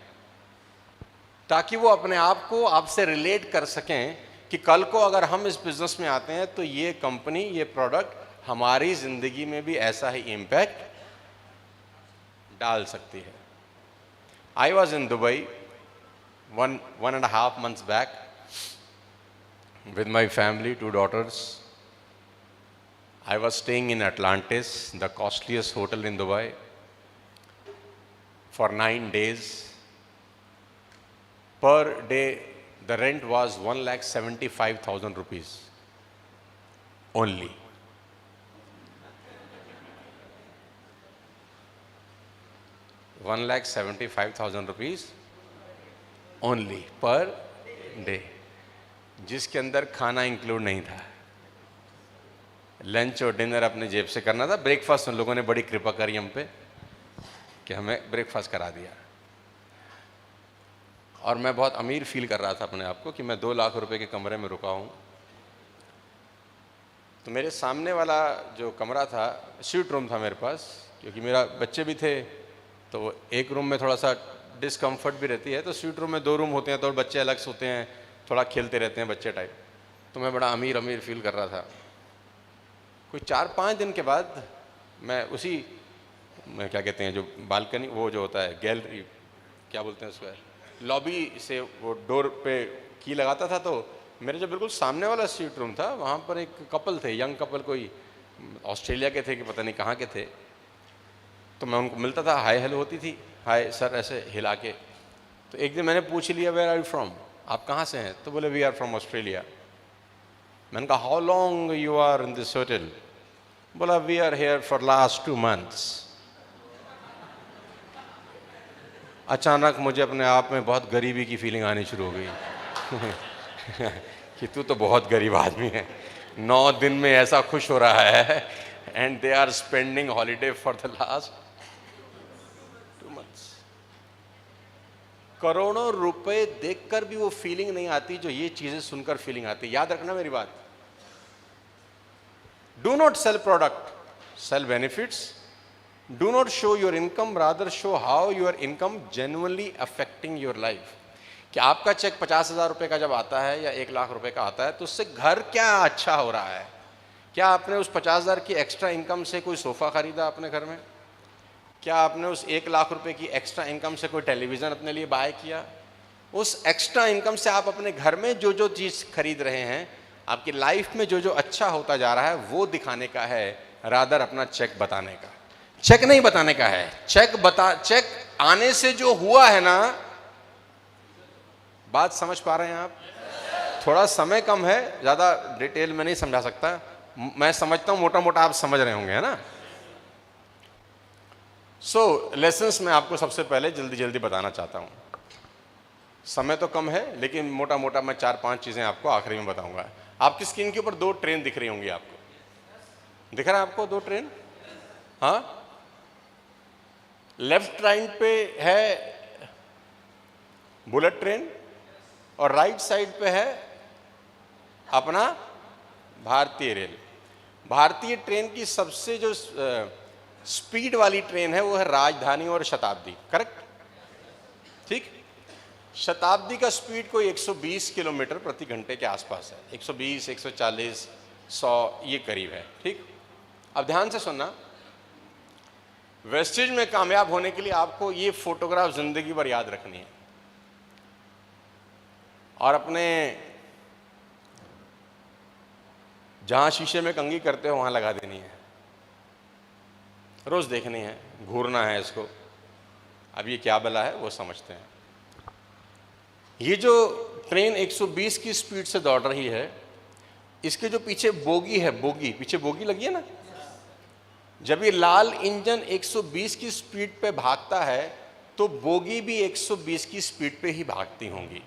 Speaker 1: ताकि वो अपने आप को आपसे रिलेट कर सकें कि कल को अगर हम इस बिजनेस में आते हैं तो ये कंपनी, ये प्रोडक्ट हमारी जिंदगी में भी ऐसा ही इंपैक्ट डाल सकती है। I was in Dubai 1.5 months back with my family, 2 daughters. I was staying in Atlantis, the costliest hotel in Dubai, for 9 days. Per day, the rent was 1,75,000 rupees only. 1,75,000 rupees only per day, जिसके अंदर खाना include नहीं था। Lunch और dinner अपने जेब से करना था। ब्रेकफास्ट उन लोगों ने बड़ी कृपा करी हम पे कि हमें ब्रेकफास्ट करा दिया। और मैं बहुत अमीर फील कर रहा था अपने आप को कि मैं 2 लाख रुपए के कमरे में रुका हूँ। तो मेरे सामने वाला जो कमरा था, स्वीट रूम था मेरे पास, क्योंकि मेरा बच्चे भी थे, तो एक रूम में थोड़ा सा डिस्कम्फर्ट भी रहती है। तो स्वीट रूम में 2 रूम होते हैं, तो बच्चे अलग सोते हैं, थोड़ा खेलते रहते हैं बच्चे टाइप। तो मैं बड़ा अमीर फील कर रहा था। कोई 4-5 दिन के बाद मैं उसी में क्या कहते हैं जो बालकनी, वो जो होता है गैलरी, क्या बोलते हैं उसको, लॉबी से वो डोर पे की लगाता था। तो मेरे जो बिल्कुल सामने वाला स्वीट रूम था, वहाँ पर एक कपल थे, यंग कपल, कोई ऑस्ट्रेलिया के थे कि पता नहीं कहाँ के थे। तो मैं उनको मिलता था, हाय हेलो होती थी, हाय सर ऐसे हिला के। तो एक दिन मैंने पूछ लिया, वेयर आर यू फ्रॉम, आप कहाँ से हैं? तो बोले वी आर फ्रॉम ऑस्ट्रेलिया। मैंने कहा how long you are in this hotel? बोला we are here for last 2 months। अचानक मुझे अपने आप में बहुत गरीबी की फीलिंग आनी शुरू हो गई कि तू तो बहुत गरीब आदमी है, 9 दिन में ऐसा खुश हो रहा है, and they are spending holiday for the last 2 months। करोड़ों रुपए देखकर भी वो फीलिंग नहीं आती जो ये चीजें सुनकर फीलिंग आती। याद रखना मेरी बात, do not sell product, sell benefits. Do not show your income, rather show how your income genuinely affecting your life. कि आपका चेक 50,000 रुपए का जब आता है या 1 लाख रुपए का आता है, तो उससे घर क्या अच्छा हो रहा है? क्या आपने उस 50,000 की एक्स्ट्रा इनकम से कोई सोफा खरीदा अपने घर में? क्या आपने उस 1 लाख रुपए की एक्स्ट्रा इनकम से कोई टेलीविज़न अपने लिए बाय किया? उस एक्स्ट्रा इनकम से आप अपने घर में जो जो चीज़ खरीद रहे हैं, आपकी लाइफ में जो जो अच्छा होता जा रहा है, वो दिखाने का है, रादर अपना चेक बताने का। चेक नहीं बताने का है। चेक आने से जो हुआ है ना, बात समझ पा रहे हैं आप? थोड़ा समय कम है, ज़्यादा डिटेल में नहीं समझा सकता। मैं समझता हूँ मोटा मोटा आप समझ रहे होंगे, है ना? सो लेसन्स मैं आपको सबसे पहले जल्दी जल्दी बताना चाहता हूँ। समय तो कम है, लेकिन मोटा मोटा मैं 4-5 चीज़ें आपको आखिरी में बताऊंगा। आपकी स्क्रीन के ऊपर 2 ट्रेन दिख रही होंगी आपको। दिख रहा है आपको 2 ट्रेन? हाँ, लेफ्ट साइड पे है बुलेट ट्रेन और राइट साइड पे है अपना भारतीय रेल। भारतीय ट्रेन की सबसे जो स्पीड वाली ट्रेन है वो है राजधानी और शताब्दी, करेक्ट? ठीक। शताब्दी का स्पीड कोई 120 किलोमीटर प्रति घंटे के आसपास है, 120, 140, 100 ये करीब है। ठीक। अब ध्यान से सुनना, वेस्टेज में कामयाब होने के लिए आपको ये फोटोग्राफ जिंदगी भर याद रखनी है और अपने जहां शीशे में कंघी करते हो वहां लगा देनी है, रोज देखनी है, घूरना है इसको। अब ये क्या बला है वो समझते हैं। ये जो ट्रेन 120 की स्पीड से दौड़ रही है, इसके जो पीछे बोगी है, बोगी पीछे बोगी लगी है ना, जब ये लाल इंजन 120 की स्पीड पे भागता है तो बोगी भी 120 की स्पीड पे ही भागती होंगी।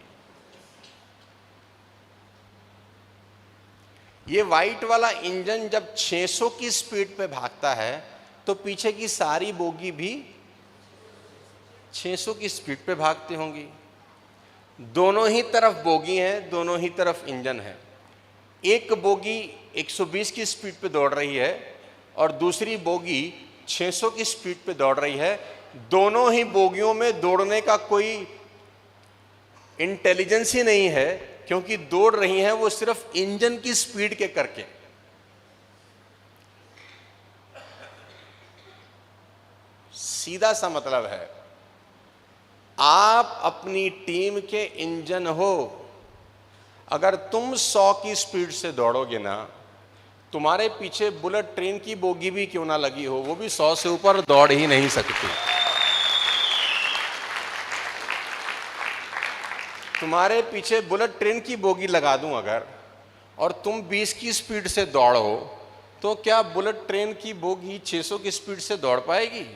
Speaker 1: ये वाइट वाला इंजन जब 600 की स्पीड पे भागता है तो पीछे की सारी बोगी भी 600 की स्पीड पे भागती होंगी। दोनों ही तरफ बोगी है, दोनों ही तरफ इंजन है। एक बोगी 120 की स्पीड पे दौड़ रही है और दूसरी बोगी 600 की स्पीड पे दौड़ रही है। दोनों ही बोगियों में दौड़ने का कोई इंटेलिजेंस ही नहीं है, क्योंकि दौड़ रही हैं वो सिर्फ इंजन की स्पीड के करके। सीधा सा मतलब है, आप अपनी टीम के इंजन हो। अगर तुम 100 की स्पीड से दौड़ोगे ना, तुम्हारे पीछे बुलेट ट्रेन की बोगी भी क्यों ना लगी हो, वो भी 100 से ऊपर दौड़ ही नहीं सकती। तुम्हारे पीछे बुलेट ट्रेन की बोगी लगा दूं अगर, और तुम 20 की स्पीड से दौड़ो, तो क्या बुलेट ट्रेन की बोगी 600 की स्पीड से दौड़ पाएगी?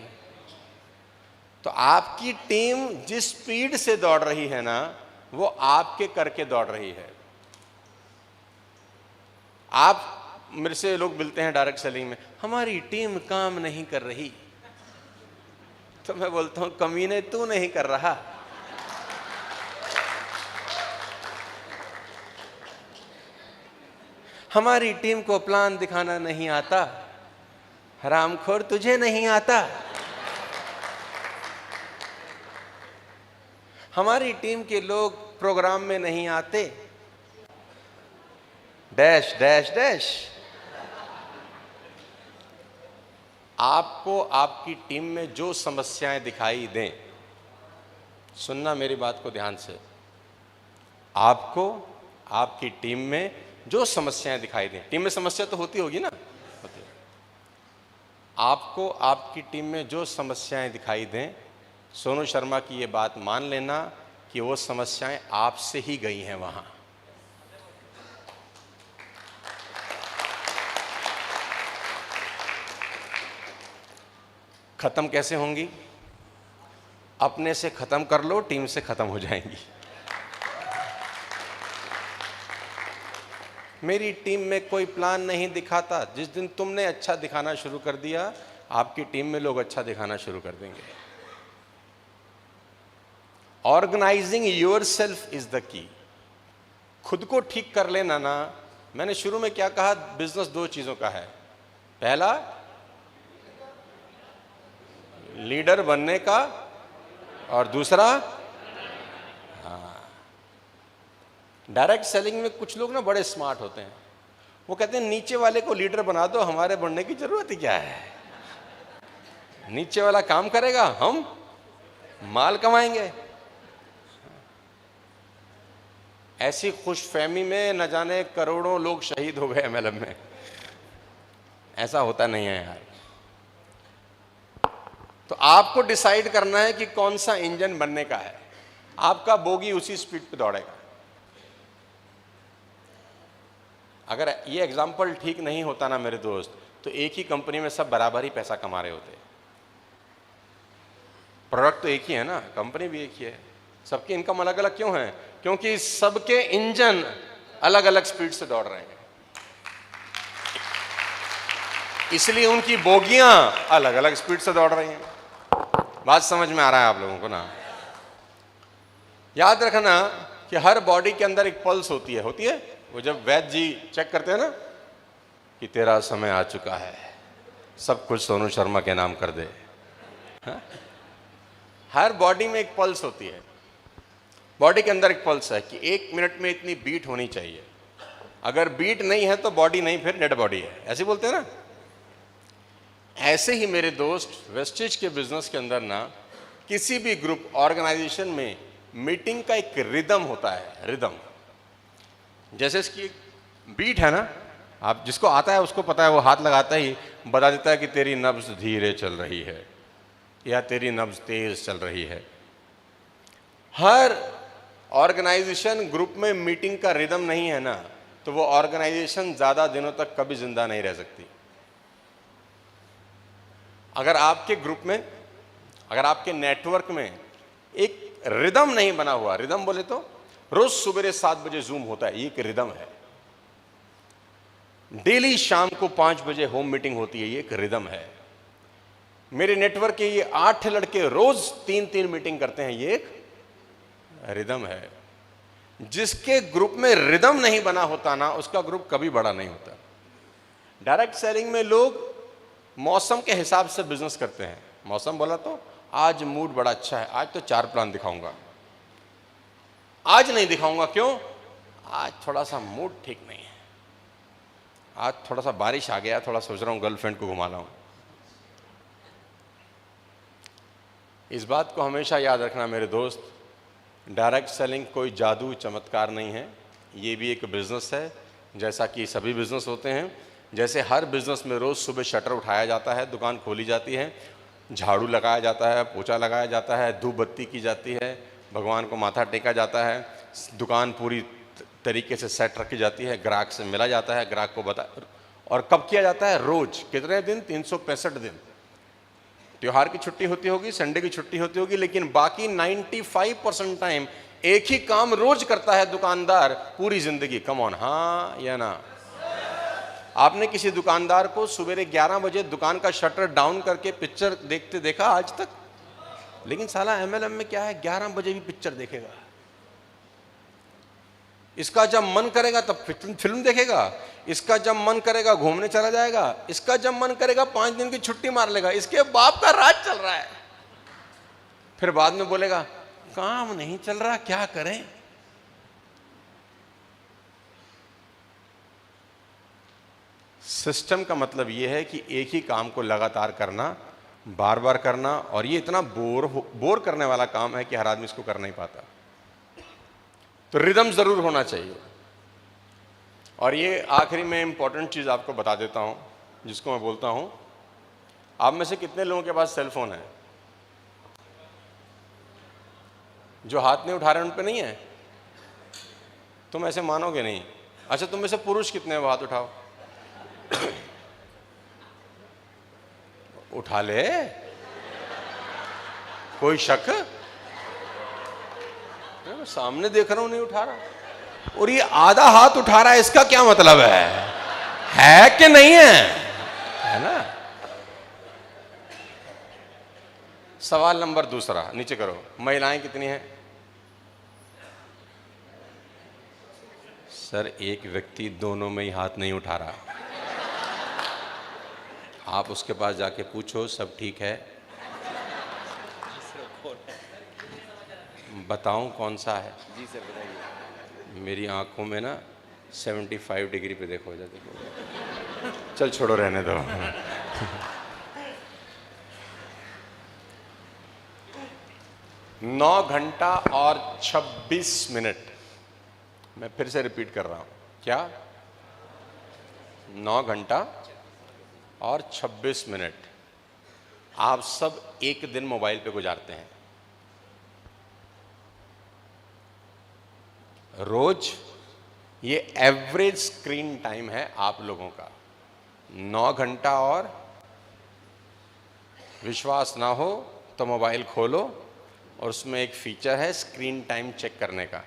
Speaker 1: तो आपकी टीम जिस स्पीड से दौड़ रही है ना, वो आपके करके दौड़ रही है। आप मेरे से लोग मिलते हैं डायरेक्ट सेलिंग में, हमारी टीम काम नहीं कर रही। तो मैं बोलता हूं कमीने तू नहीं कर रहा। हमारी टीम को प्लान दिखाना नहीं आता, हरामखोर तुझे नहीं आता। हमारी टीम के लोग प्रोग्राम में नहीं आते, डैश डैश डैश। आपको आपकी टीम में जो समस्याएं दिखाई दें, सुनना मेरी बात को ध्यान से, आपको आपकी टीम में जो समस्याएं दिखाई दें, टीम में समस्या तो होती होगी ना, होती है। आपको आपकी टीम में जो समस्याएं दिखाई दें, सोनू शर्मा की ये बात मान लेना कि वो समस्याएं आपसे ही गई हैं वहां। खत्म कैसे होंगी? अपने से खत्म कर लो, टीम से खत्म हो जाएंगी। मेरी टीम में कोई प्लान नहीं दिखाता, जिस दिन तुमने अच्छा दिखाना शुरू कर दिया, आपकी टीम में लोग अच्छा दिखाना शुरू कर देंगे। Organising yourself is the key. खुद को ठीक कर लेना ना। मैंने शुरू में क्या कहा, बिजनेस दो चीजों का है, पहला लीडर बनने का, और दूसरा डायरेक्ट सेलिंग में कुछ लोग ना बड़े स्मार्ट होते हैं, वो कहते हैं नीचे वाले को लीडर बना दो, हमारे बनने की जरूरत ही क्या है, नीचे वाला काम करेगा, हम माल कमाएंगे। ऐसी खुशफहमी में न जाने करोड़ों लोग शहीद हो गए एमएलएम में। ऐसा होता नहीं है यार। तो आपको डिसाइड करना है कि कौन सा इंजन बनने का है। आपका बोगी उसी स्पीड पे दौड़ेगा। अगर ये एग्जाम्पल ठीक नहीं होता ना मेरे दोस्त, तो एक ही कंपनी में सब बराबर ही पैसा कमा रहे होते। प्रोडक्ट तो एक ही है ना, कंपनी भी एक ही है, सबकी इनकम अलग अलग क्यों है? क्योंकि सबके इंजन अलग अलग स्पीड से दौड़ रहे हैं, इसलिए उनकी बोगियां अलग अलग स्पीड से दौड़ रही हैं। बात समझ में आ रहा है आप लोगों को ना? याद रखना कि हर बॉडी के अंदर एक पल्स होती है। वो जब वैद्य जी चेक करते हैं ना कि तेरा समय आ चुका है, सब कुछ सोनू शर्मा के नाम कर दे। हा? हर बॉडी में एक पल्स होती है। बॉडी के अंदर एक पल्स है कि 1 मिनट में इतनी बीट होनी चाहिए। अगर बीट नहीं है तो बॉडी नहीं, फिर डेड बॉडी है, ऐसे बोलते हैं ना। ऐसे ही मेरे दोस्त, वेस्टेज के बिजनेस के अंदर ना, किसी भी ग्रुप ऑर्गेनाइजेशन में मीटिंग का एक रिदम होता है। रिदम जैसे इसकी बीट है ना, आप जिसको आता है उसको पता है, वो हाथ लगाता ही बता देता है कि तेरी नब्ज धीरे चल रही है या तेरी नब्ज तेज चल रही है। हर ऑर्गेनाइजेशन ग्रुप में मीटिंग का रिदम नहीं है ना, तो वो ऑर्गेनाइजेशन ज्यादा दिनों तक कभी जिंदा नहीं रह सकती। अगर आपके ग्रुप में, अगर आपके नेटवर्क में एक रिदम नहीं बना हुआ, रिदम बोले तो रोज सुबह 7 बजे जूम होता है, ये एक रिदम है। डेली शाम को 5 बजे होम मीटिंग होती है, ये एक रिदम है। मेरे नेटवर्क के ये 8 लड़के रोज 3-3 मीटिंग करते हैं, ये एक रिदम है। जिसके ग्रुप में रिदम नहीं बना होता ना, उसका ग्रुप कभी बड़ा नहीं होता। डायरेक्ट सेलिंग में लोग मौसम के हिसाब से बिजनेस करते हैं। मौसम बोला तो आज मूड बड़ा अच्छा है, आज तो 4 प्लान दिखाऊंगा। आज नहीं दिखाऊंगा, क्यों? आज थोड़ा सा मूड ठीक नहीं है, आज थोड़ा सा बारिश आ गया, थोड़ा सोच रहा हूं गर्लफ्रेंड को घुमा लाऊं। इस बात को हमेशा याद रखना मेरे दोस्त, डायरेक्ट सेलिंग कोई जादू चमत्कार नहीं है। ये भी एक बिजनेस है, जैसा कि सभी बिजनेस होते हैं। जैसे हर बिजनेस में रोज सुबह शटर उठाया जाता है, दुकान खोली जाती है, झाड़ू लगाया जाता है, पोछा लगाया जाता है, धूप बत्ती की जाती है, भगवान को माथा टेका जाता है, दुकान पूरी तरीके से सेट रखी जाती है, ग्राहक से मिला जाता है, ग्राहक को बता। और कब किया जाता है? रोज। कितने दिन? 365 दिन। त्योहार की छुट्टी होती होगी, संडे की छुट्टी होती होगी, लेकिन बाकी 95% टाइम एक ही काम रोज करता है दुकानदार पूरी जिंदगी। कम ऑन, हाँ या ना? आपने किसी दुकानदार को सवेरे 11 बजे दुकान का शटर डाउन करके पिक्चर देखते देखा आज तक? लेकिन साला एमएलएम में क्या है, 11 बजे भी पिक्चर देखेगा। इसका जब मन करेगा तब फिल्म देखेगा, इसका जब मन करेगा घूमने चला जाएगा, इसका जब मन करेगा 5 दिन की छुट्टी मार लेगा। इसके बाप का राज चल रहा है। फिर बाद में बोलेगा काम नहीं चल रहा, क्या करें? सिस्टम का मतलब यह है कि एक ही काम को लगातार करना, बार बार करना, और ये इतना बोर करने वाला काम है कि हर आदमी इसको कर नहीं पाता। तो रिदम जरूर होना चाहिए। और ये आखिरी में इंपॉर्टेंट चीज आपको बता देता हूं, जिसको मैं बोलता हूं, आप में से कितने लोगों के पास सेल फोन है? जो हाथ नहीं उठा रहे हैं उन पे नहीं है? तुम ऐसे मानोगे नहीं। अच्छा, तुम में से पुरुष कितने हो? हाथ उठाओ। उठा ले, कोई शक? सामने देख रहा हूं नहीं उठा रहा, और ये आधा हाथ उठा रहा है, इसका क्या मतलब है कि नहीं है ना? सवाल नंबर दूसरा, नीचे करो। महिलाएं कितनी हैं? सर, एक व्यक्ति दोनों में ही हाथ नहीं उठा रहा। आप उसके पास जाके पूछो सब ठीक है, बताऊं कौन सा है?
Speaker 2: जी सर बताइए।
Speaker 1: मेरी आंखों में ना 75 डिग्री पे देखो जाते। चल छोड़ो, रहने दो। 9 घंटा और 26 मिनट। मैं फिर से रिपीट कर रहा हूं, क्या? 9 घंटा और 26 मिनट आप सब एक दिन मोबाइल पे गुजारते हैं। रोज ये एवरेज स्क्रीन टाइम है आप लोगों का 9 घंटा। और विश्वास ना हो तो मोबाइल खोलो और उसमें एक फीचर है स्क्रीन टाइम चेक करने का।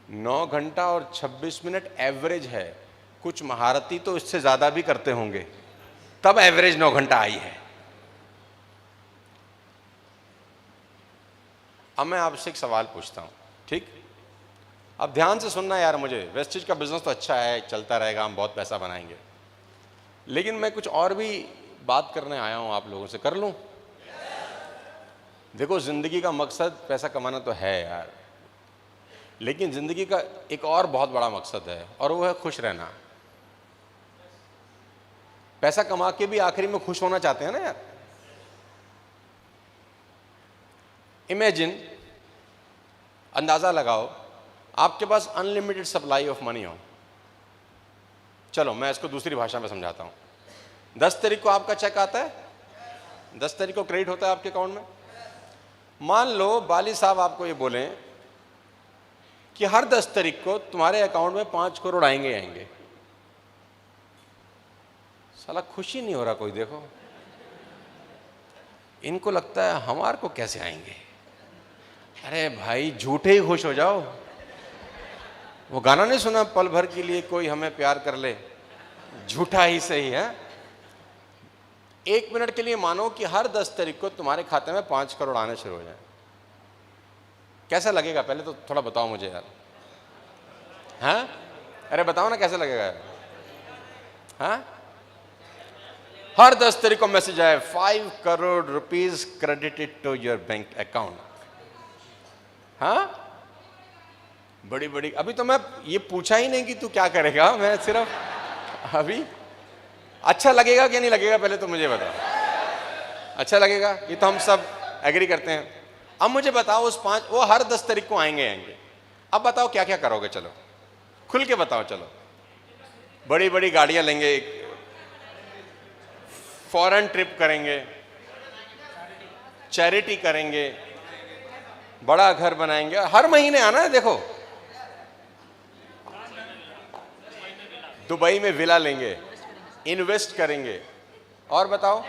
Speaker 1: 9 घंटा और 26 मिनट एवरेज है। कुछ महारथी तो इससे ज्यादा भी करते होंगे, तब एवरेज 9 घंटा आई है। अब मैं आपसे एक सवाल पूछता हूं, ठीक? अब ध्यान से सुनना यार। मुझे वेस्टेज का बिजनेस तो अच्छा है, चलता रहेगा, हम बहुत पैसा बनाएंगे, लेकिन मैं कुछ और भी बात करने आया हूं आप लोगों से। कर लूं? देखो, जिंदगी का मकसद पैसा कमाना तो है यार, लेकिन जिंदगी का एक और बहुत बड़ा मकसद है, और वो है खुश रहना। पैसा कमा के भी आखिरी में खुश होना चाहते हैं ना यार। इमेजिन, अंदाजा लगाओ, आपके पास अनलिमिटेड सप्लाई ऑफ मनी हो। चलो मैं इसको दूसरी भाषा में समझाता हूं। 10 तारीख को आपका चेक आता है, 10 तारीख को क्रेडिट होता है आपके अकाउंट में। मान लो वाली साहब आपको ये बोलें कि हर 10 तारीख को तुम्हारे अकाउंट में 5 करोड़ आएंगे। साला खुशी नहीं हो रहा कोई। देखो, इनको लगता है हमारे को कैसे आएंगे। अरे भाई, झूठे ही खुश हो जाओ। वो गाना नहीं सुना, पल भर के लिए कोई हमें प्यार कर ले, झूठा ही सही है। 1 मिनट के लिए मानो कि हर 10 तारीख को तुम्हारे खाते में 5 करोड़ आने शुरू हो जाए, कैसा लगेगा? पहले तो थोड़ा बताओ मुझे यार। हाँ, अरे बताओ ना कैसा लगेगा यार। हाँ, हर 10 तारीख को मैसेज आए 5 crore rupees credited to your bank account. हाँ, बड़ी बड़ी। अभी तो मैं ये पूछा ही नहीं कि तू क्या करेगा, मैं सिर्फ अभी अच्छा लगेगा कि नहीं लगेगा पहले तो मुझे बताओ। अच्छा लगेगा, ये तो हम सब एग्री करते हैं। अब मुझे बताओ, उस 5, वो हर 10 तारीख को आएंगे। अब बताओ क्या क्या करोगे? चलो खुल के बताओ। चलो, बड़ी बड़ी गाड़ियां लेंगे, फॉरेन ट्रिप करेंगे, चैरिटी करेंगे, बड़ा घर बनाएंगे। हर महीने आना है। देखो, दुबई में विला लेंगे, इन्वेस्ट करेंगे, और बताओ,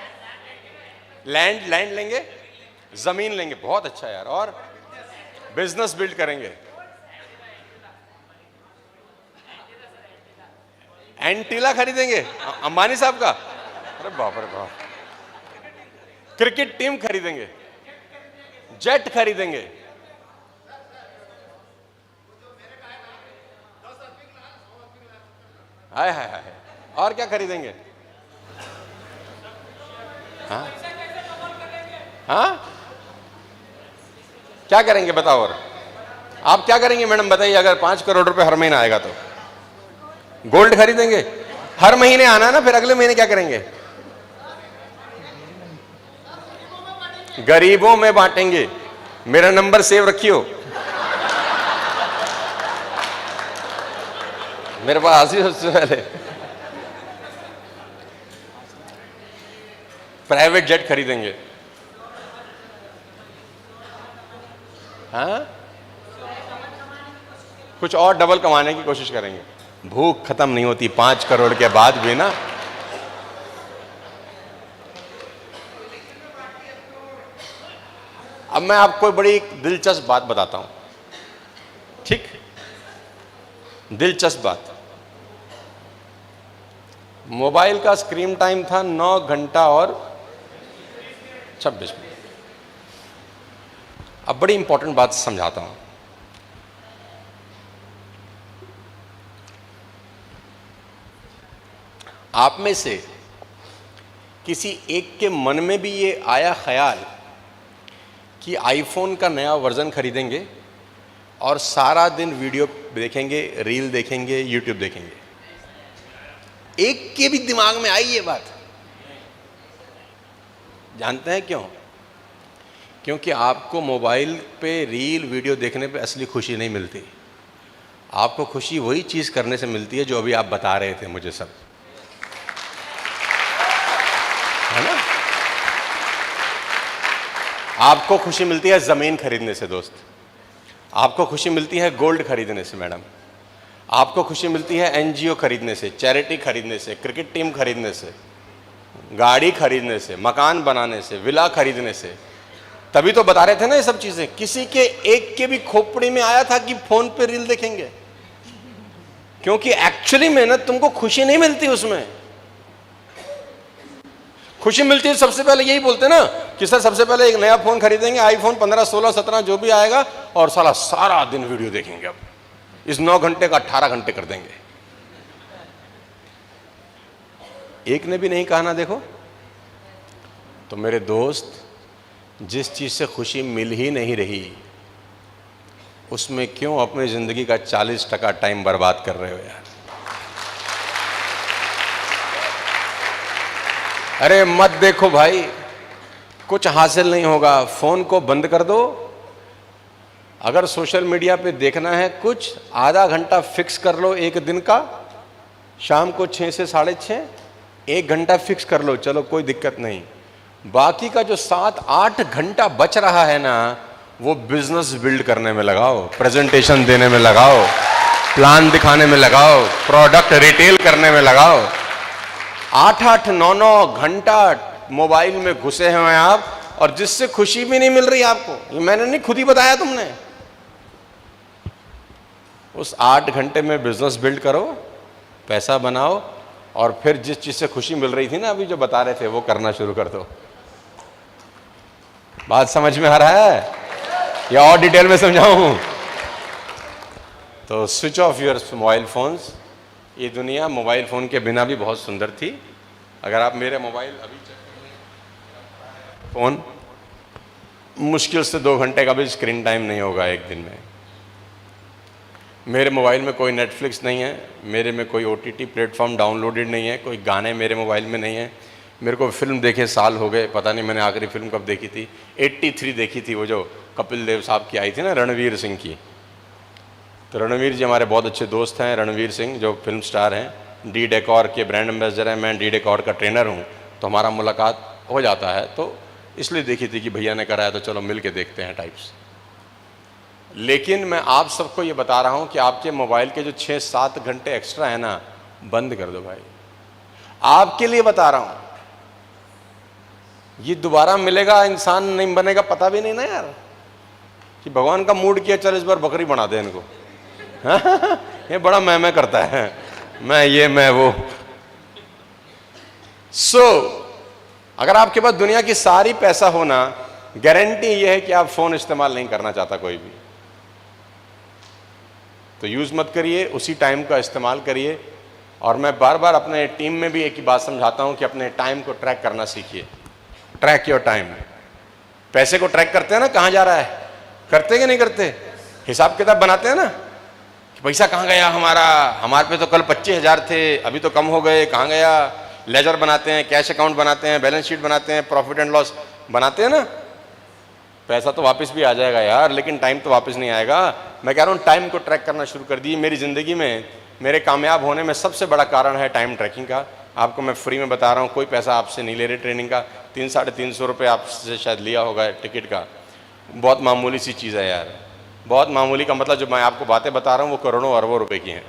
Speaker 1: लैंड लेंगे, जमीन लेंगे, बहुत अच्छा यार। और बिजनेस बिल्ड करेंगे, एंटीला खरीदेंगे अंबानी साहब का, अरे बाप रे बाप। क्रिकेट टीम खरीदेंगे, जेट खरीदेंगे, हाय हाय हाय। और क्या खरीदेंगे? हाँ हाँ, क्या करेंगे बताओ। और आप क्या करेंगे मैडम बताइए, अगर 5 करोड़ रुपए हर महीना आएगा तो? गोल्ड खरीदेंगे, हर महीने आना है ना, फिर अगले महीने क्या करेंगे? गरीबों में बांटेंगे। मेरा नंबर सेव रखियो, मेरे पास ही सबसे पहले। प्राइवेट जेट खरीदेंगे, हाँ, कुछ और डबल कमाने की कोशिश करेंगे। भूख खत्म नहीं होती 5 करोड़ के बाद भी ना। अब मैं आपको बड़ी दिलचस्प बात बताता हूं, ठीक? दिलचस्प बात, मोबाइल का स्क्रीन टाइम था 9 घंटा और 26 मिनट। अब बड़ी इंपॉर्टेंट बात समझाता हूं। आप में से किसी एक के मन में भी ये आया ख्याल कि आईफोन का नया वर्जन खरीदेंगे और सारा दिन वीडियो देखेंगे, रील देखेंगे, यूट्यूब देखेंगे? एक के भी दिमाग में आई ये बात? जानते हैं क्यों? क्योंकि आपको मोबाइल पे रील वीडियो देखने पे असली खुशी नहीं मिलती। आपको खुशी वही चीज करने से मिलती है जो अभी आप बता रहे थे मुझे, सब है ना। आपको खुशी मिलती है जमीन खरीदने से दोस्त, आपको खुशी मिलती है गोल्ड खरीदने से मैडम, आपको खुशी मिलती है एनजीओ खरीदने से, चैरिटी खरीदने से, क्रिकेट टीम खरीदने से, गाड़ी खरीदने से, मकान बनाने से, विला खरीदने से। तभी तो बता रहे थे ना ये सब चीजें। किसी के एक के भी खोपड़ी में आया था कि फोन पे रील देखेंगे, क्योंकि एक्चुअली में ना तुमको खुशी नहीं मिलती उसमें। खुशी मिलती है सबसे पहले यही बोलते ना कि सर सबसे पहले एक नया फोन खरीदेंगे, आईफोन 15, 16, 17 जो भी आएगा, और सारा दिन वीडियो देखेंगे। अब इस 9 घंटे का 18 घंटे कर देंगे। एक ने भी नहीं कहा ना देखो। तो मेरे दोस्त, जिस चीज से खुशी मिल ही नहीं रही उसमें क्यों अपनी जिंदगी का 40% टाइम बर्बाद कर रहे हो यार? अरे मत देखो भाई, कुछ हासिल नहीं होगा। फोन को बंद कर दो। अगर सोशल मीडिया पे देखना है कुछ, आधा घंटा फिक्स कर लो एक दिन का, शाम को 6 से 6:30, 1 घंटा फिक्स कर लो, चलो कोई दिक्कत नहीं। बाकी का जो 7-8 घंटा बच रहा है ना, वो बिजनेस बिल्ड करने में लगाओ, प्रेजेंटेशन देने में लगाओ, प्लान दिखाने में लगाओ, प्रोडक्ट रिटेल करने में लगाओ। 8-8, 9-9 घंटा मोबाइल में घुसे हुए हैं आप, और जिससे खुशी भी नहीं मिल रही आपको। ये मैंने नहीं, खुद ही बताया तुमने। उस 8 घंटे में बिजनेस बिल्ड करो, पैसा बनाओ, और फिर जिस चीज से खुशी मिल रही थी ना अभी जो बता रहे थे, वो करना शुरू कर दो। बात समझ में आ रहा है या और डिटेल में समझाऊं? तो switch off your mobile phones. ये दुनिया मोबाइल फोन के बिना भी बहुत सुंदर थी। अगर आप मेरे मोबाइल अभी फोन, मुश्किल से 2 घंटे का भी स्क्रीन टाइम नहीं होगा एक दिन में। मेरे मोबाइल में कोई नेटफ्लिक्स नहीं है, मेरे में कोई OTT प्लेटफॉर्म डाउनलोडेड नहीं है, कोई गाने मेरे मोबाइल में नहीं है। मेरे को फिल्म देखे साल हो गए, पता नहीं मैंने आखिरी फिल्म कब देखी थी। 83 देखी थी, वो जो कपिल देव साहब की आई थी ना, रणवीर सिंह की। तो रणवीर जी हमारे बहुत अच्छे दोस्त हैं, रणवीर सिंह जो फिल्म स्टार हैं, डी डेकॉर के ब्रांड एम्बेसडर हैं, मैं डी डेकॉर का ट्रेनर हूँ, तो हमारा मुलाकात हो जाता है। तो इसलिए देखी थी कि भैया ने कराया तो चलो मिल के देखते हैं टाइप्स। लेकिन मैं आप सबको ये बता रहा हूँ कि आपके मोबाइल के जो 6-7 घंटे एक्स्ट्रा है ना, बंद कर दो भाई। आपके लिए बता रहा हूँ, ये दोबारा मिलेगा, इंसान नहीं बनेगा, पता भी नहीं ना यार, कि भगवान का मूड किया चल इस बार बकरी बना दे इनको। ये बड़ा मैं करता है, मैं ये मैं वो। अगर आपके पास दुनिया की सारी पैसा होना, गारंटी ये है कि आप फोन इस्तेमाल नहीं करना चाहता कोई भी, तो यूज मत करिए, उसी टाइम का इस्तेमाल करिए। और मैं बार बार अपने टीम में भी एक ही बात समझाता हूं कि अपने टाइम को ट्रैक करना सीखिए। Track your time. पैसे को ट्रैक करते हैं ना, कहां जा रहा है, करते कि नहीं करते? हिसाब किताब बनाते हैं ना कि पैसा कहां गया हमारा, हमारे पे तो कल 25,000 थे, अभी तो कम हो गए, कहां गया। लेजर बनाते हैं, कैश अकाउंट बनाते हैं, बैलेंस शीट बनाते हैं, प्रॉफिट एंड लॉस बनाते हैं ना। पैसा तो वापस भी आ जाएगा यार, लेकिन टाइम तो वापस नहीं आएगा। मैं कह रहा हूँ टाइम को ट्रैक करना शुरू कर दिए। मेरी ज़िंदगी में मेरे कामयाब होने में सबसे बड़ा कारण है टाइम ट्रैकिंग का। आपको मैं फ्री में बता रहा हूँ, कोई पैसा आपसे नहीं ले रहे ट्रेनिंग का। 300-350 रुपये आपसे शायद लिया होगा टिकट का, बहुत मामूली सी चीज़ है यार, बहुत मामूली का मतलब जो मैं आपको बातें बता रहा हूँ वो करोड़ों अरबों रुपए की हैं।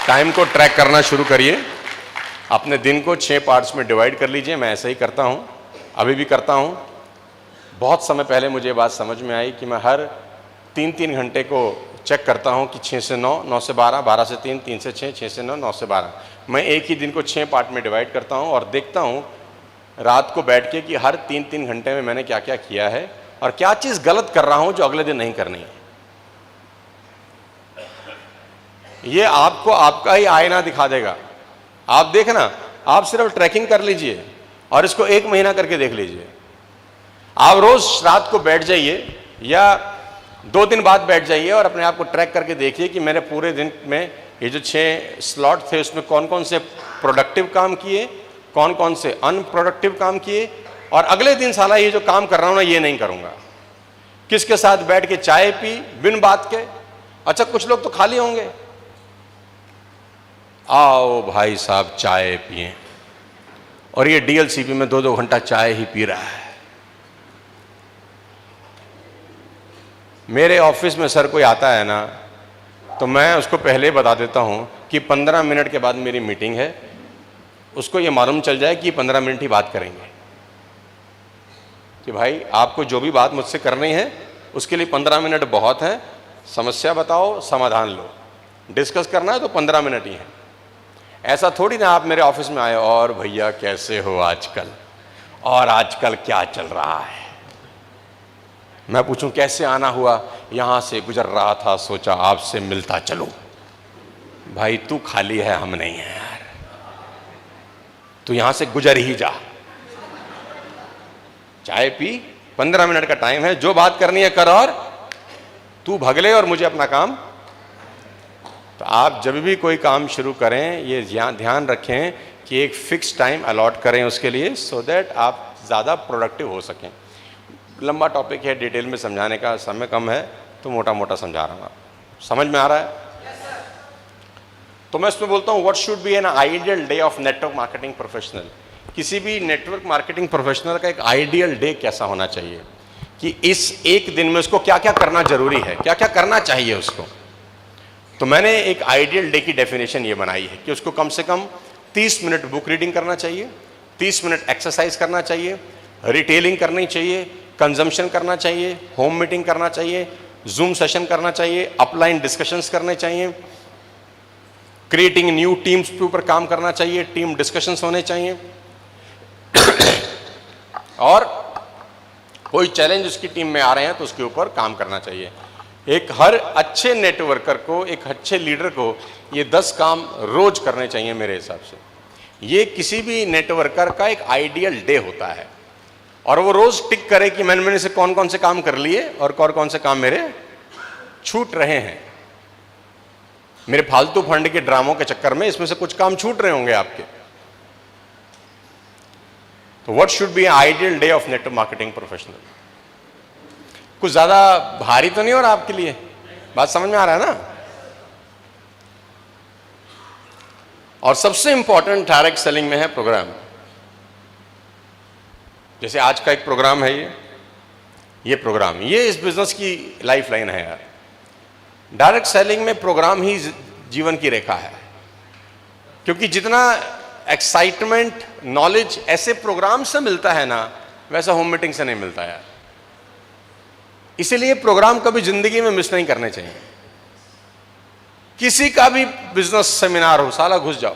Speaker 1: टाइम को ट्रैक करना शुरू करिए। अपने दिन को 6 पार्ट्स में डिवाइड कर लीजिए। मैं ऐसे ही करता हूँ, अभी भी करता हूँ। बहुत समय पहले मुझे ये बात समझ में आई कि मैं हर 3-3 घंटे को चेक करता हूँ कि 6 से 9, 9 से 12, 12 से 3, 3 से 6, 6 से 9, 9 से 12। मैं एक ही दिन को 6 पार्ट में डिवाइड करता हूँ और देखता हूँ रात को बैठ के कि हर 3-3 घंटे में मैंने क्या क्या किया है और क्या चीज़ गलत कर रहा हूँ जो अगले दिन नहीं करनी है। ये आपको आपका ही आईना दिखा देगा। आप देखना, आप सिर्फ ट्रैकिंग कर लीजिए और इसको 1 महीना करके देख लीजिए। आप रोज रात को बैठ जाइए या 2 दिन बाद बैठ जाइए और अपने आप को ट्रैक करके देखिए कि मैंने पूरे दिन में ये जो 6 स्लॉट थे उसमें कौन कौन से प्रोडक्टिव काम किए, कौन कौन से अनप्रोडक्टिव काम किए, और अगले दिन साला ये जो काम कर रहा हूं ना ये नहीं करूंगा। किसके साथ बैठ के चाय पी बिन बात के। अच्छा, कुछ लोग तो खाली होंगे, आओ भाई साहब चाय पिए, और ये डीएलसीपी में 2-2 घंटा चाय ही पी रहा है। मेरे ऑफिस में सर कोई आता है ना तो मैं उसको पहले बता देता हूं कि 15 मिनट के बाद मेरी मीटिंग है। उसको ये मालूम चल जाए कि 15 मिनट ही बात करेंगे, कि भाई आपको जो भी बात मुझसे करनी है उसके लिए 15 मिनट बहुत है। समस्या बताओ, समाधान लो, डिस्कस करना है तो 15 मिनट ही है। ऐसा थोड़ी ना आप मेरे ऑफिस में आए और भैया कैसे हो आजकल, और आजकल क्या चल रहा है। मैं पूछूं कैसे आना हुआ, यहां से गुजर रहा था, सोचा आपसे मिलता चलूं। भाई तू खाली है, हम नहीं है यार, तू यहां से गुजर ही जा। चाय पी, 15 मिनट का टाइम है, जो बात करनी है कर, और तू भगले और मुझे अपना काम। तो आप जब भी कोई काम शुरू करें ये ध्यान रखें कि एक फिक्स टाइम अलॉट करें उसके लिए, सो दैट आप ज़्यादा प्रोडक्टिव हो सकें। लंबा टॉपिक है, डिटेल में समझाने का समय कम है तो मोटा मोटा समझा रहा हूँ। समझ में आ रहा है? तो मैं इसमें बोलता हूँ what should be an ideal day of network marketing professional. किसी भी नेटवर्क मार्केटिंग प्रोफेशनल का एक आइडियल डे कैसा होना चाहिए, कि इस एक दिन में उसको क्या क्या करना जरूरी है, क्या क्या करना चाहिए उसको। तो मैंने एक आइडियल डे की डेफिनेशन ये बनाई है कि उसको कम से कम 30 मिनट बुक रीडिंग करना चाहिए, 30 मिनट एक्सरसाइज करना चाहिए, रिटेलिंग करनी चाहिए, कंजम्पशन करना चाहिए, होम मीटिंग करना चाहिए, जूम सेशन करना चाहिए, अपलाइन डिस्कशंस करने चाहिए, क्रिएटिंग न्यू टीम्स के ऊपर काम करना चाहिए, टीम डिस्कशंस होने चाहिए, और कोई चैलेंज उसकी टीम में आ रहे हैं तो उसके ऊपर काम करना चाहिए। एक हर अच्छे नेटवर्कर को, एक अच्छे लीडर को ये 10 काम रोज करने चाहिए मेरे हिसाब से। ये किसी भी नेटवर्कर का एक आइडियल डे होता है, और वो रोज टिक करे कि मैंने से कौन कौन से काम कर लिए और कौन कौन से काम मेरे छूट रहे हैं। मेरे फालतू फंड के ड्रामों के चक्कर में इसमें से कुछ काम छूट रहे होंगे आपके। तो what should be ideal day of network marketing professional. कुछ ज्यादा भारी तो नहीं हो रहा आपके लिए? बात समझ में आ रहा है ना? और सबसे इंपॉर्टेंट डायरेक्ट सेलिंग में है प्रोग्राम। जैसे आज का एक प्रोग्राम है ये प्रोग्राम, ये इस बिजनेस की लाइफ लाइन है यार। डायरेक्ट सेलिंग में प्रोग्राम ही जीवन की रेखा है, क्योंकि जितना एक्साइटमेंट, नॉलेज ऐसे प्रोग्राम से मिलता है ना, वैसा होम मीटिंग से नहीं मिलता यार। इसीलिए प्रोग्राम कभी जिंदगी में मिस नहीं करने चाहिए। किसी का भी बिजनेस सेमिनार हो, साला घुस जाओ।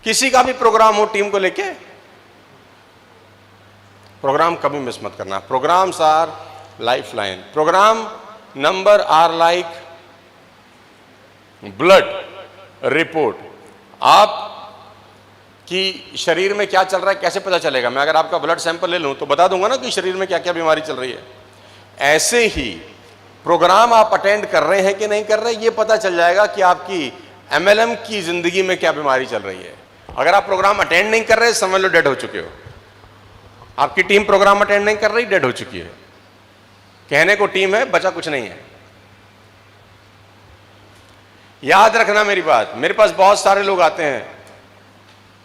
Speaker 1: किसी का भी प्रोग्राम हो टीम को लेके, प्रोग्राम कभी मिस मत करना। Programs are life line. Program number are like blood report. आप कि शरीर में क्या चल रहा है कैसे पता चलेगा? मैं अगर आपका ब्लड सैंपल ले लूं तो बता दूंगा ना कि शरीर में क्या क्या बीमारी चल रही है। ऐसे ही प्रोग्राम आप अटेंड कर रहे हैं कि नहीं कर रहे, ये पता चल जाएगा कि आपकी MLM की जिंदगी में क्या बीमारी चल रही है। अगर आप प्रोग्राम अटेंड नहीं कर रहे, समझ लो डेड हो चुके हो। आपकी टीम प्रोग्राम अटेंड नहीं कर रही, डेड हो चुकी है। कहने को टीम है, बचा कुछ नहीं है। याद रखना मेरी बात। मेरे पास बहुत सारे लोग आते हैं,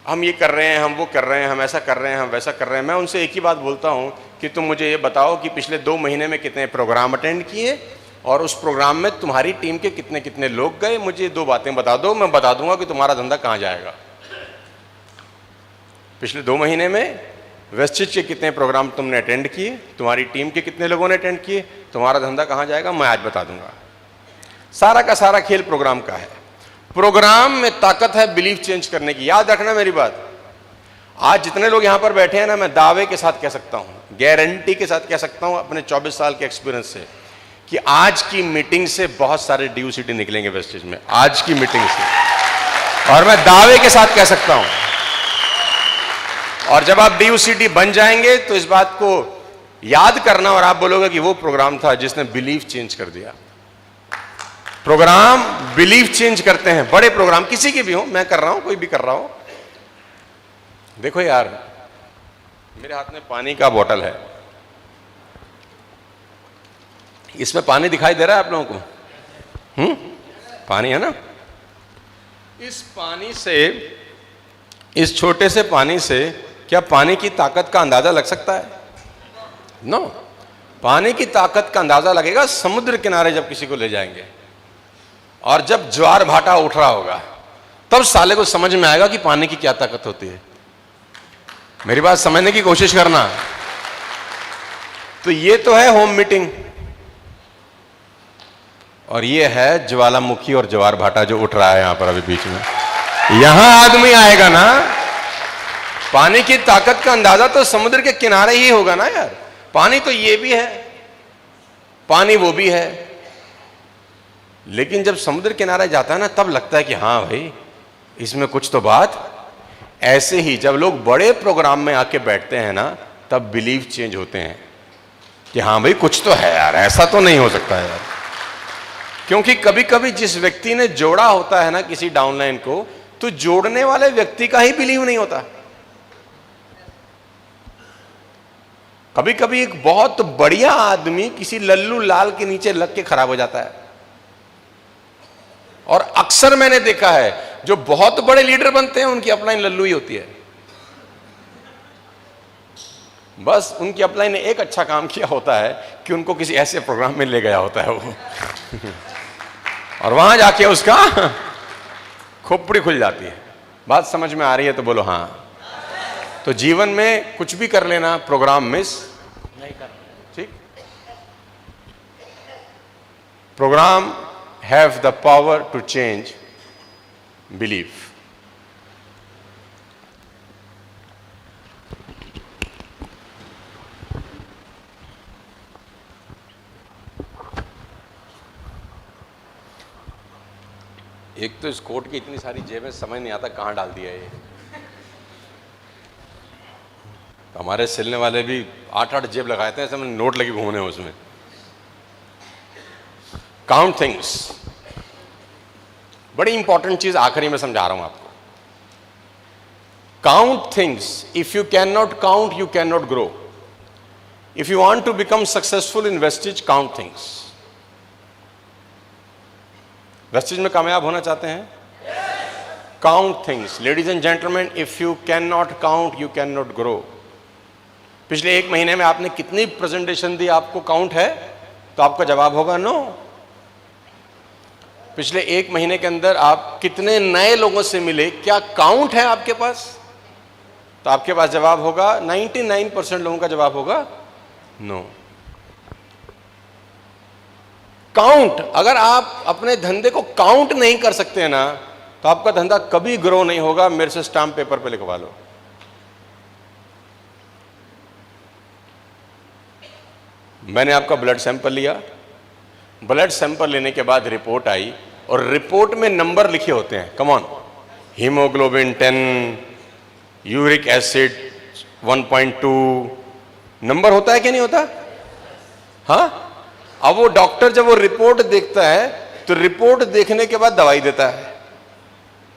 Speaker 1: हम ये कर रहे हैं, हम वो कर रहे हैं, हम ऐसा कर रहे हैं, हम वैसा कर रहे हैं। मैं उनसे एक ही बात बोलता हूं कि तुम मुझे ये बताओ कि पिछले 2 महीने में कितने प्रोग्राम अटेंड किए और उस प्रोग्राम में तुम्हारी टीम के कितने कितने लोग गए। मुझे 2 बातें बता दो, मैं बता दूंगा कि तुम्हारा धंधा कहां जाएगा। पिछले 2 महीने में वेस्टेज के कितने प्रोग्राम तुमने अटेंड किए, तुम्हारी टीम के कितने लोगों ने अटेंड किए, तुम्हारा धंधा कहां जाएगा, मैं आज बता दूंगा। सारा का सारा खेल प्रोग्राम का है। प्रोग्राम में ताकत है बिलीफ चेंज करने की। याद रखना मेरी बात। आज जितने लोग यहां पर बैठे हैं ना, मैं दावे के साथ कह सकता हूं, गारंटी के साथ कह सकता हूं अपने 24 साल के एक्सपीरियंस से, कि आज की मीटिंग से बहुत सारे ड्यू सिटी निकलेंगे वेस्टेज में, आज की मीटिंग से। और मैं दावे के साथ कह सकता हूं। और जब आप ड्यू सिटी बन जाएंगे तो इस बात को याद करना और आप बोलोगे कि वो प्रोग्राम था जिसने बिलीफ चेंज कर दिया। प्रोग्राम बिलीफ चेंज करते हैं, बड़े प्रोग्राम किसी के भी हो, मैं कर रहा हूं, कोई भी कर रहा हो। देखो यार, मेरे हाथ में पानी का बोतल है, इसमें पानी दिखाई दे रहा है आप लोगों को? पानी है ना। इस पानी से, इस छोटे से पानी से क्या पानी की ताकत का अंदाजा लग सकता है? नो। पानी की ताकत का अंदाजा लगेगा समुद्र किनारे जब किसी को ले जाएंगे और जब ज्वार भाटा उठ रहा होगा, तब साले को समझ में आएगा कि पानी की क्या ताकत होती है। मेरी बात समझने की कोशिश करना। तो ये तो है होम मीटिंग, और ये है ज्वालामुखी और ज्वार भाटा जो उठ रहा है यहां पर अभी बीच में। यहां आदमी आएगा ना, पानी की ताकत का अंदाजा तो समुद्र के किनारे ही होगा ना यार। पानी तो ये भी है, पानी वो भी है, लेकिन जब समुद्र किनारे जाता है ना, तब लगता है कि हाँ भाई इसमें कुछ तो बात। ऐसे ही जब लोग बड़े प्रोग्राम में आके बैठते हैं ना, तब बिलीव चेंज होते हैं कि हाँ भाई कुछ तो है यार, ऐसा तो नहीं हो सकता यार। क्योंकि कभी कभी जिस व्यक्ति ने जोड़ा होता है ना किसी डाउनलाइन को, तो जोड़ने वाले व्यक्ति का ही बिलीव नहीं होता। कभी कभी एक बहुत बढ़िया आदमी किसी लल्लू लाल के नीचे लग के खराब हो जाता है। और अक्सर मैंने देखा है जो बहुत बड़े लीडर बनते हैं उनकी अपलाइन लल्लू ही होती है। बस उनकी अपलाइन ने एक अच्छा काम किया होता है कि उनको किसी ऐसे प्रोग्राम में ले गया होता है वो और वहां जाके उसका खोपड़ी खुल जाती है। बात समझ में आ रही है तो बोलो हाँ। तो जीवन में कुछ भी कर लेना, प्रोग्राम मिस नहीं करना, ठीक। Program have the power to change belief. एक तो इस कोट की इतनी सारी जेबें, समझ नहीं आता कहां डाल दिया ये। तो हमारे सिलने वाले भी 8-8 जेब लगाए थे, ऐसे नोट लगे घूमने उसमें। काउंट थिंग्स, बड़ी इंपॉर्टेंट चीज आखिरी में समझा रहा हूं आपको। Count things. If you can not count, you can not grow. If you want to become successful in wastage, count things. Wastage में कामयाब होना चाहते हैं? Count things. Ladies and gentleman, if you can not count, you can not grow. पिछले 1 महीने में आपने कितनी प्रेजेंटेशन दी, आपको काउंट है? तो आपका जवाब होगा नो। पिछले 1 महीने के अंदर आप कितने नए लोगों से मिले, क्या काउंट है आपके पास? तो आपके पास जवाब होगा 99% लोगों का जवाब होगा नो। काउंट, अगर आप अपने धंधे को काउंट नहीं कर सकते ना तो आपका धंधा कभी ग्रो नहीं होगा। मेरे से स्टाम्प पेपर पे लिखवा लो। मैंने आपका ब्लड सैंपल लिया, ब्लड सैंपल लेने के बाद रिपोर्ट आई और रिपोर्ट में नंबर लिखे होते हैं। Come on, haemoglobin 10, uric acid 1.2, number होता है कि नहीं होता? हाँ। अब वो डॉक्टर जब वो रिपोर्ट देखता है तो रिपोर्ट देखने के बाद दवाई देता है,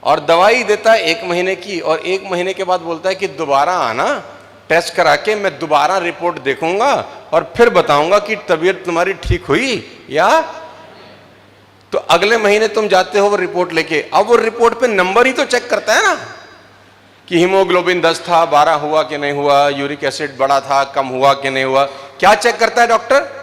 Speaker 1: और दवाई देता है 1 महीने की, और 1 महीने के बाद बोलता है कि दोबारा आना, टेस्ट करा के मैं दोबारा रिपोर्ट देखूंगा और फिर बताऊंगा कि तबीयत तुम्हारी ठीक हुई या। तो अगले महीने तुम जाते हो वो रिपोर्ट लेके, अब वो रिपोर्ट पे नंबर ही तो चेक करता है ना कि हीमोग्लोबिन 10 था, 12 हुआ कि नहीं हुआ, यूरिक एसिड बढ़ा था, कम हुआ कि नहीं हुआ। क्या चेक करता है डॉक्टर?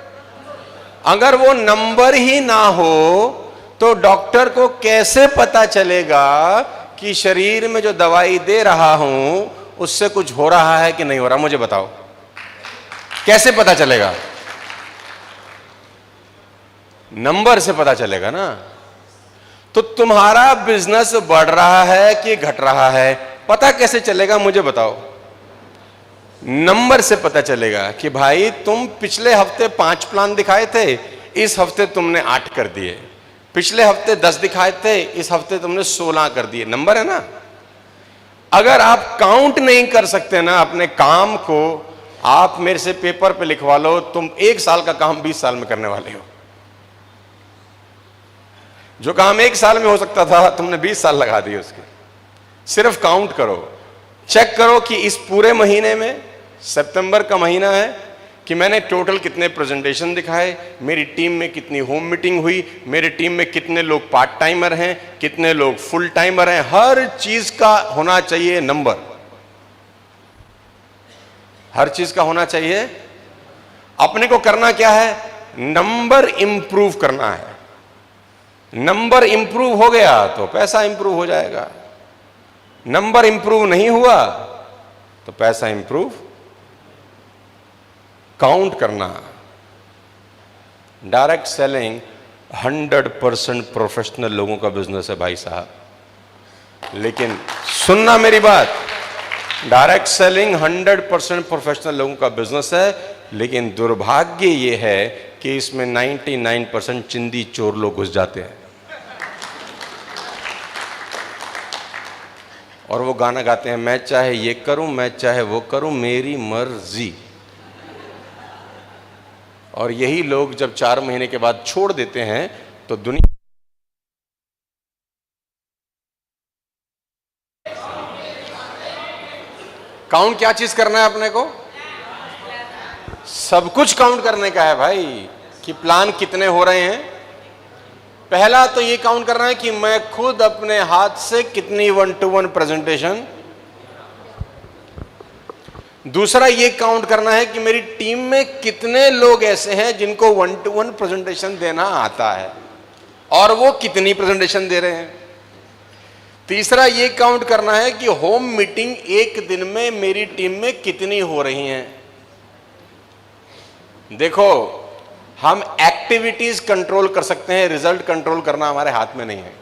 Speaker 1: अगर वो नंबर ही ना हो तो डॉक्टर को कैसे पता चलेगा कि शरीर में जो दवाई दे रहा हूं उससे कुछ हो रहा है कि नहीं हो रहा? मुझे बताओ, कैसे पता चलेगा? नंबर से पता चलेगा ना। तो तुम्हारा बिजनेस बढ़ रहा है कि घट रहा है, पता कैसे चलेगा? मुझे बताओ। नंबर से पता चलेगा कि भाई तुम पिछले हफ्ते 5 प्लान दिखाए थे, इस हफ्ते तुमने 8 कर दिए, पिछले हफ्ते 10 दिखाए थे, इस हफ्ते तुमने 16 कर दिए। नंबर है ना। अगर आप काउंट नहीं कर सकते ना अपने काम को, आप मेरे से पेपर पे लिखवा लो, तुम 1 साल का काम 20 साल में करने वाले हो। जो काम 1 साल में हो सकता था तुमने 20 साल लगा दिए उसके। सिर्फ काउंट करो, चेक करो कि इस पूरे महीने में, सितंबर का महीना है, कि मैंने टोटल कितने प्रेजेंटेशन दिखाए, मेरी टीम में कितनी होम मीटिंग हुई, मेरी टीम में कितने लोग पार्ट टाइमर हैं, कितने लोग फुल टाइमर हैं। हर चीज का होना चाहिए नंबर, हर चीज का होना चाहिए। अपने को करना क्या है? नंबर इंप्रूव करना है। नंबर इंप्रूव हो गया तो पैसा इंप्रूव हो जाएगा, नंबर इंप्रूव नहीं हुआ तो पैसा इंप्रूव। काउंट करना। डायरेक्ट सेलिंग 100% प्रोफेशनल लोगों का बिजनेस है भाई साहब। लेकिन सुनना मेरी बात, डायरेक्ट सेलिंग 100% प्रोफेशनल लोगों का बिजनेस है, लेकिन दुर्भाग्य ये है कि इसमें 99% चिंदी चोर लोग घुस जाते हैं और वो गाना गाते हैं, मैं चाहे ये करूं, मैं चाहे वो करूं, मेरी मर्जी। और यही लोग जब 4 महीने के बाद छोड़ देते हैं तो दुनिया काउंट क्या चीज करना है अपने को? सब कुछ काउंट करने का है भाई, कि प्लान कितने हो रहे हैं। पहला तो ये काउंट करना है कि मैं खुद अपने हाथ से कितनी 1-to-1 प्रेजेंटेशन। दूसरा ये काउंट करना है कि मेरी टीम में कितने लोग ऐसे हैं जिनको 1-to-1 प्रेजेंटेशन देना आता है और वो कितनी प्रेजेंटेशन दे रहे हैं। तीसरा ये काउंट करना है कि होम मीटिंग एक दिन में मेरी टीम में कितनी हो रही हैं। देखो, हम एक्टिविटीज कंट्रोल कर सकते हैं, रिजल्ट कंट्रोल करना हमारे हाथ में नहीं है।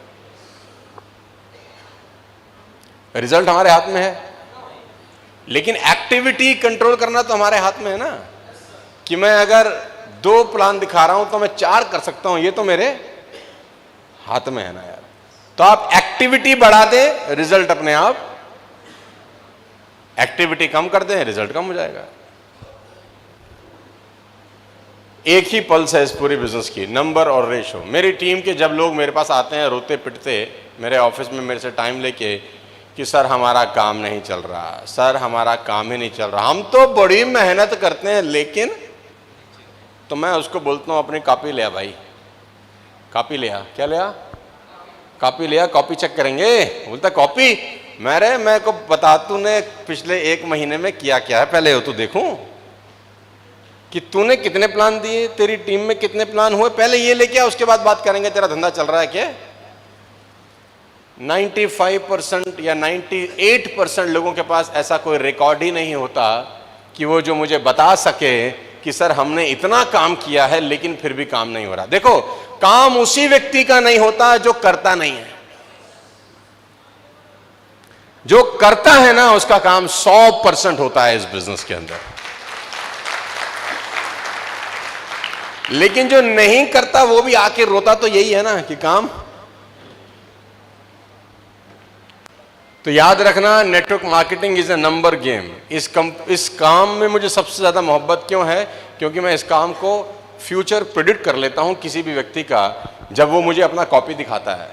Speaker 1: रिजल्ट हमारे हाथ में है, लेकिन एक्टिविटी कंट्रोल करना तो हमारे हाथ में है ना। कि मैं अगर 2 प्लान दिखा रहा हूं तो मैं 4 कर सकता हूं, ये तो मेरे हाथ में है ना यार। तो आप एक्टिविटी बढ़ा दें, रिजल्ट अपने आप। एक्टिविटी कम कर दें, रिजल्ट कम हो जाएगा। एक ही पल्स है इस पूरी बिजनेस की, नंबर और रेशो। मेरी टीम के जब लोग मेरे पास आते हैं रोते पिटते मेरे ऑफिस में मेरे से टाइम लेके कि सर हमारा काम नहीं चल रहा, सर हमारा काम ही नहीं चल रहा, हम तो बड़ी मेहनत करते हैं लेकिन, तो मैं उसको बोलता हूँ अपनी कॉपी लिया भाई, कॉपी लिया। क्या लिया? कॉपी लिया, कॉपी चेक करेंगे। बोलता कॉपी? मैं को बता, तूने पिछले 1 महीने में किया क्या है, पहले हो तो देखूं। कि तूने कितने प्लान दिए, तेरी टीम में कितने प्लान हुए, पहले ये लेके आ, उसके बाद बात करेंगे तेरा धंधा चल रहा है क्या। 95% या 98% लोगों के पास ऐसा कोई रिकॉर्ड ही नहीं होता कि वो जो मुझे बता सके कि सर हमने इतना काम किया है लेकिन फिर भी काम नहीं हो रहा। देखो, काम उसी व्यक्ति का नहीं होता जो करता नहीं है। जो करता है ना उसका काम 100% होता है इस बिजनेस के अंदर। लेकिन जो नहीं करता वो भी आके रोता तो यही है ना कि काम। तो याद रखना, network marketing is a number game. इस काम में मुझे सबसे ज्यादा मोहब्बत क्यों है, क्योंकि मैं इस काम को फ्यूचर प्रिडिक्ट कर लेता हूं किसी भी व्यक्ति का। जब वो मुझे अपना कॉपी दिखाता है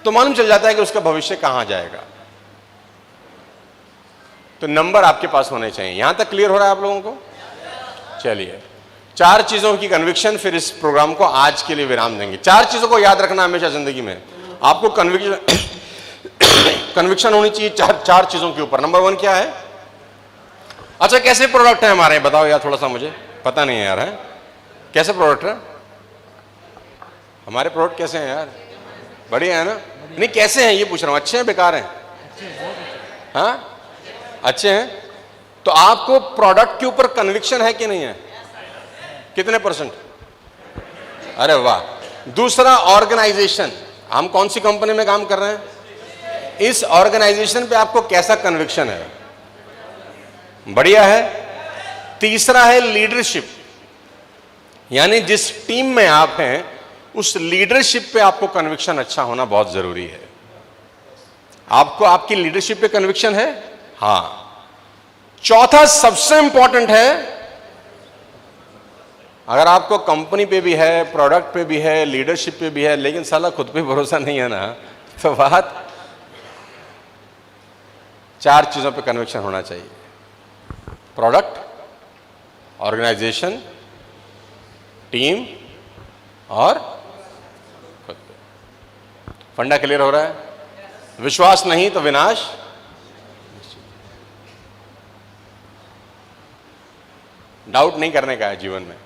Speaker 1: तो मालूम चल जाता है कि उसका भविष्य कहां जाएगा। तो नंबर आपके पास होने चाहिए। यहां तक क्लियर हो रहा है आप लोगों को? चलिए, 4 चीजों की कन्विक्शन, फिर इस प्रोग्राम को आज के लिए विराम देंगे। 4 चीजों को याद रखना हमेशा जिंदगी में। आपको कन्विक्शन होनी चाहिए 4 चीजों के ऊपर। नंबर 1 क्या है? अच्छा, कैसे प्रोडक्ट है हमारे, बताओ यार, थोड़ा सा मुझे पता नहीं है यार। है कैसे प्रोडक्ट है हमारे? प्रोडक्ट कैसे हैं यार? बढ़िया है ना? नहीं, कैसे हैं ये पूछ रहा हूं। अच्छे हैं, बेकार हैं? हाँ, अच्छे हैं। तो आपको प्रोडक्ट के ऊपर कन्विक्शन है कि नहीं है? कितने %? अरे वाह। दूसरा, ऑर्गेनाइजेशन। हम कौन सी कंपनी में काम कर रहे हैं, इस ऑर्गेनाइजेशन पे आपको कैसा कन्विक्शन है? बढ़िया है। तीसरा है लीडरशिप, यानी जिस टीम में आप हैं उस लीडरशिप पे आपको कन्विक्शन अच्छा होना बहुत जरूरी है। आपको आपकी लीडरशिप पे कन्विक्शन है? हाँ। चौथा सबसे इंपॉर्टेंट है, अगर आपको कंपनी पे भी है, प्रोडक्ट पे भी है, लीडरशिप पे भी है, लेकिन साला खुद पे भरोसा नहीं है ना, तो बात 4 चीजों पे कन्विक्शन होना चाहिए। प्रोडक्ट, ऑर्गेनाइजेशन, टीम और खुद पे। फंडा क्लियर हो रहा है? विश्वास नहीं तो विनाश। डाउट नहीं करने का है जीवन में।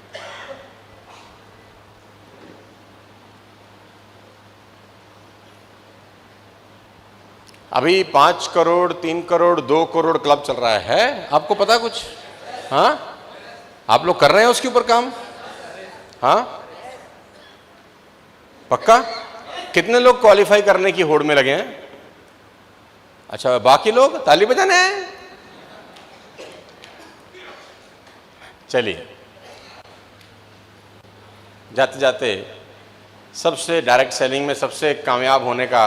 Speaker 1: अभी 5 करोड़, 3 करोड़, 2 करोड़ क्लब चल रहा है, आपको पता कुछ? हाँ, आप लोग कर रहे हैं उसके ऊपर काम? हाँ, पक्का? कितने लोग क्वालिफाई करने की होड़ में लगे हैं? अच्छा, बाकी लोग ताली बजाने हैं? चलिए, जाते जाते सबसे डायरेक्ट सेलिंग में सबसे कामयाब होने का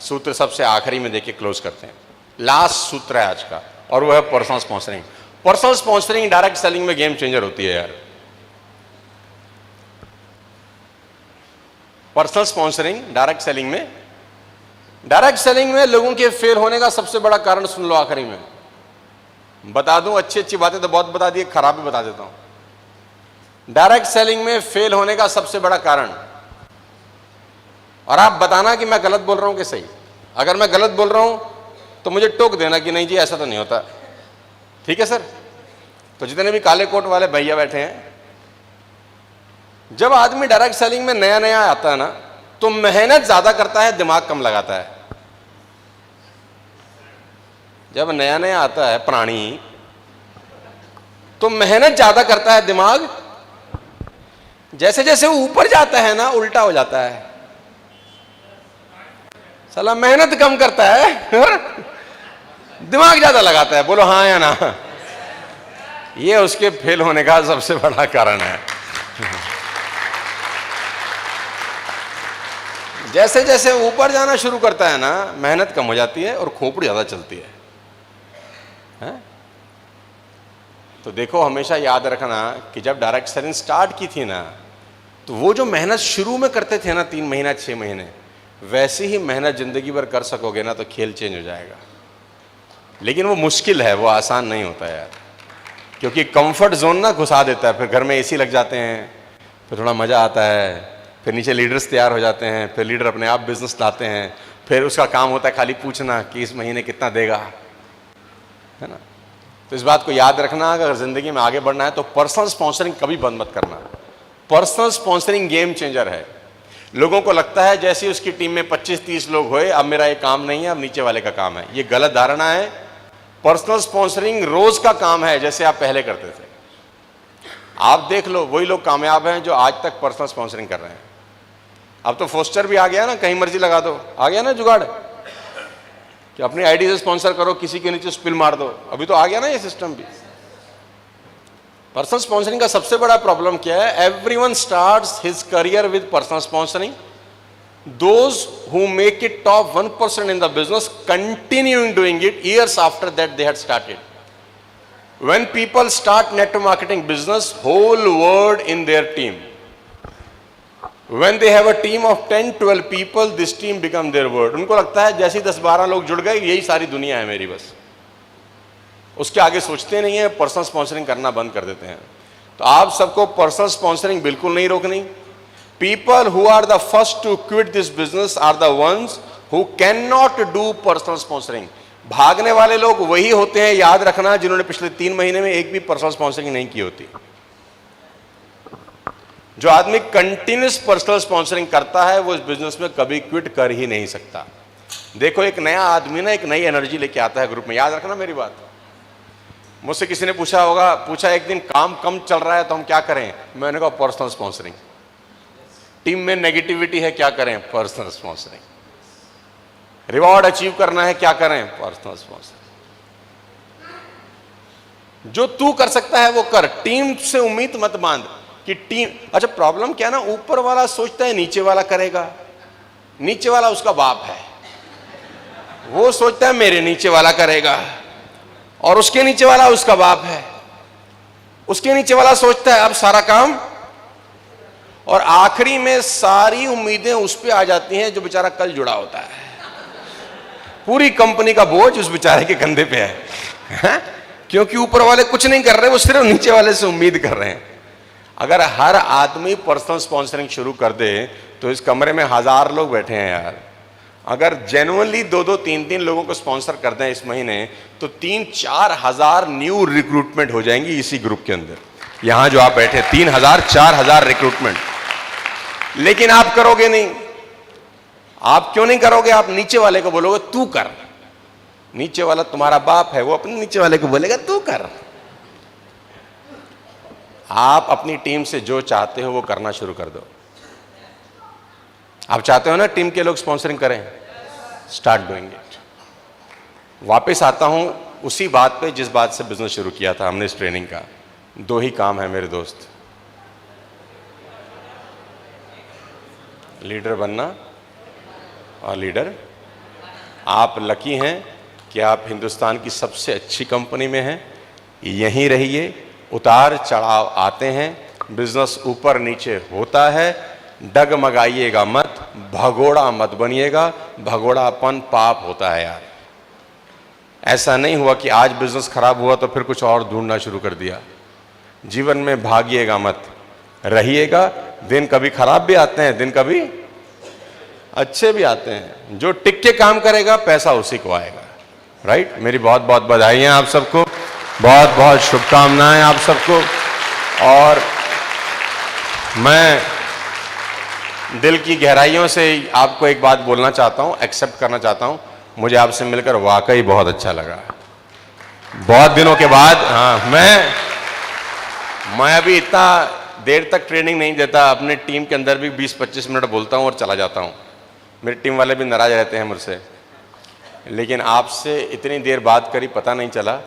Speaker 1: सूत्र सबसे आखिरी में देके क्लोज करते हैं। लास्ट सूत्र है आज का, और वो है personal sponsoring. Personal sponsoring direct selling में गेम चेंजर होती है यार। पर्सनल स्पॉन्सरिंग डायरेक्ट सेलिंग में लोगों के फेल होने का सबसे बड़ा कारण सुन लो आखिरी में। बता दूं, अच्छी अच्छी बातें तो बहुत बता दी, खराब भी बता देता हूं। डायरेक्ट सेलिंग में फेल होने का सबसे बड़ा कारण, और आप बताना कि मैं गलत बोल रहा हूं कि सही। अगर मैं गलत बोल रहा हूं तो मुझे टोक देना कि नहीं जी ऐसा तो नहीं होता। ठीक है सर? तो जितने भी काले कोट वाले भैया बैठे हैं, जब आदमी डायरेक्ट सेलिंग में नया नया आता है ना, तो मेहनत ज्यादा करता है, दिमाग कम लगाता है। जब नया नया आता है प्राणी, तो मेहनत ज्यादा करता है, दिमाग जैसे जैसे ऊपर जाता है ना, उल्टा हो जाता है। साला मेहनत कम करता है और दिमाग ज्यादा लगाता है। बोलो हाँ या ना? ये उसके फेल होने का सबसे बड़ा कारण है। जैसे जैसे ऊपर जाना शुरू करता है ना, मेहनत कम हो जाती है और खोपड़ी ज्यादा चलती है। तो देखो, हमेशा याद रखना कि जब डायरेक्ट सेलिंग स्टार्ट की थी ना, तो वो जो मेहनत शुरू में करते थे ना, 3 महीना 6 महीने, वैसे ही मेहनत जिंदगी भर कर सकोगे ना, तो खेल चेंज हो जाएगा। लेकिन वो मुश्किल है, वो आसान नहीं होता यार, क्योंकि कंफर्ट जोन ना घुसा देता है। फिर घर में एसी लग जाते हैं, फिर थोड़ा मजा आता है, फिर नीचे लीडर्स तैयार हो जाते हैं, फिर लीडर अपने आप बिजनेस लाते हैं, फिर उसका काम होता है खाली पूछना कि इस महीने कितना देगा, है ना? तो इस बात को याद रखना, अगर ज़िंदगी में आगे बढ़ना है तो पर्सनल स्पॉन्सरिंग कभी बंद मत करना। पर्सनल स्पॉन्सरिंग गेम चेंजर है। लोगों को लगता है जैसे उसकी टीम में 25-30 लोग हुए, अब मेरा ये काम नहीं है, अब नीचे वाले का काम है। ये गलत धारणा है। पर्सनल स्पॉन्सरिंग रोज का काम है, जैसे आप पहले करते थे। आप देख लो, वही लोग कामयाब हैं जो आज तक पर्सनल स्पॉन्सरिंग कर रहे हैं। अब तो फोस्टर भी आ गया ना, कहीं मर्जी लगा दो, आ गया ना जुगाड़ कि अपनी आईडी से स्पॉन्सर करो, किसी के नीचे स्पिल मार दो। अभी तो आ गया ना ये सिस्टम भी। पर्सनल स्पॉन्सरिंग का सबसे बड़ा प्रॉब्लम क्या है? Everyone starts his career with personal sponsoring. Those who make it top 1% in the business continuing doing it years after that they had started. When people start network marketing business, whole world in their team. When they have a team of 10-12 people, this team become their world. उनको लगता है जैसे 10-12 लोग जुड़ गए, यही सारी दुनिया है मेरी बस। उसके आगे सोचते नहीं है, पर्सनल स्पॉन्सरिंग करना बंद कर देते हैं। तो आप सबको पर्सनल स्पॉन्सरिंग बिल्कुल नहीं रोकनी। People who are the first to quit this business are the ones who cannot do personal sponsoring. भागने वाले लोग वही होते हैं, याद रखना, जिन्होंने पिछले 3 महीने में एक भी पर्सनल स्पॉन्सरिंग नहीं की होती। जो आदमी कंटिन्यूस पर्सनल स्पॉन्सरिंग करता है वो इस बिजनेस में कभी क्विट कर ही नहीं सकता। देखो, एक नया आदमी ना एक नई एनर्जी लेके आता है ग्रुप में, याद रखना मेरी बात। मुझसे किसी ने पूछा एक दिन काम कम चल रहा है तो हम क्या करें? मैंने कहा पर्सनल स्पॉन्सरिंग। टीम में नेगेटिविटी है, क्या करें? Personal sponsoring. रिवॉर्ड अचीव करना है, क्या करें? Personal sponsoring. जो तू कर सकता है वो कर। टीम से उम्मीद मत बांध कि टीम। अच्छा, प्रॉब्लम क्या ना, ऊपर वाला सोचता है नीचे वाला करेगा, नीचे वाला उसका बाप है, वो सोचता है मेरे नीचे वाला करेगा, और उसके नीचे वाला उसका बाप है, उसके नीचे वाला सोचता है अब सारा काम, और आखिरी में सारी उम्मीदें उस पर आ जाती हैं जो बेचारा कल जुड़ा होता है। पूरी कंपनी का बोझ उस बेचारे के कंधे पे है, क्योंकि ऊपर वाले कुछ नहीं कर रहे, वो सिर्फ नीचे वाले से उम्मीद कर रहे हैं। अगर हर आदमी पर्सनल स्पॉन्सरिंग शुरू कर दे तो इस कमरे में 1000 लोग बैठे हैं यार। अगर जेन्युइनली 2-2, 3-3 लोगों को स्पॉन्सर कर दें इस महीने, तो 3-4 हजार न्यू रिक्रूटमेंट हो जाएंगी इसी ग्रुप के अंदर। यहां जो आप बैठे 3000-4000 रिक्रूटमेंट। लेकिन आप करोगे नहीं। आप क्यों नहीं करोगे? आप नीचे वाले को बोलोगे तू कर। नीचे वाला तुम्हारा बाप है, वो अपने नीचे वाले को बोलेगा तू कर। आप अपनी टीम से जो चाहते हो वो करना शुरू कर दो। आप चाहते हो ना टीम के लोग स्पॉन्सरिंग करें? Start doing it. वापस आता हूं उसी बात पे जिस बात से बिजनेस शुरू किया था हमने इस ट्रेनिंग का। 2 ही काम है मेरे दोस्त, लीडर बनना और लीडर। आप लकी हैं कि आप हिंदुस्तान की सबसे अच्छी कंपनी में हैं। यहीं रहिए। उतार चढ़ाव आते हैं, बिजनेस ऊपर नीचे होता है। डगमगाइएगा मत, भगोड़ा मत बनिएगा। भगोड़ापन पाप होता है यार। ऐसा नहीं हुआ कि आज बिजनेस खराब हुआ तो फिर कुछ और ढूंढना शुरू कर दिया। जीवन में भागिएगा मत, रहिएगा। दिन कभी खराब भी आते हैं, दिन कभी अच्छे भी आते हैं। जो टिक के काम करेगा पैसा उसी को आएगा। राइट? मेरी बहुत बहुत बधाइयाँ आप सबको, बहुत बहुत शुभकामनाएं आप सबको। और मैं दिल की गहराइयों से आपको एक बात बोलना चाहता हूँ, एक्सेप्ट करना चाहता हूँ। मुझे आपसे मिलकर वाकई बहुत अच्छा लगा। बहुत दिनों के बाद। हाँ, मैं अभी इतना देर तक ट्रेनिंग नहीं देता। अपने टीम के अंदर भी 20-25 मिनट बोलता हूँ और चला जाता हूँ। मेरी टीम वाले भी नाराज रहते हैं मुझसे। लेकिन आपसे इतनी देर बात करी, पता नहीं चला।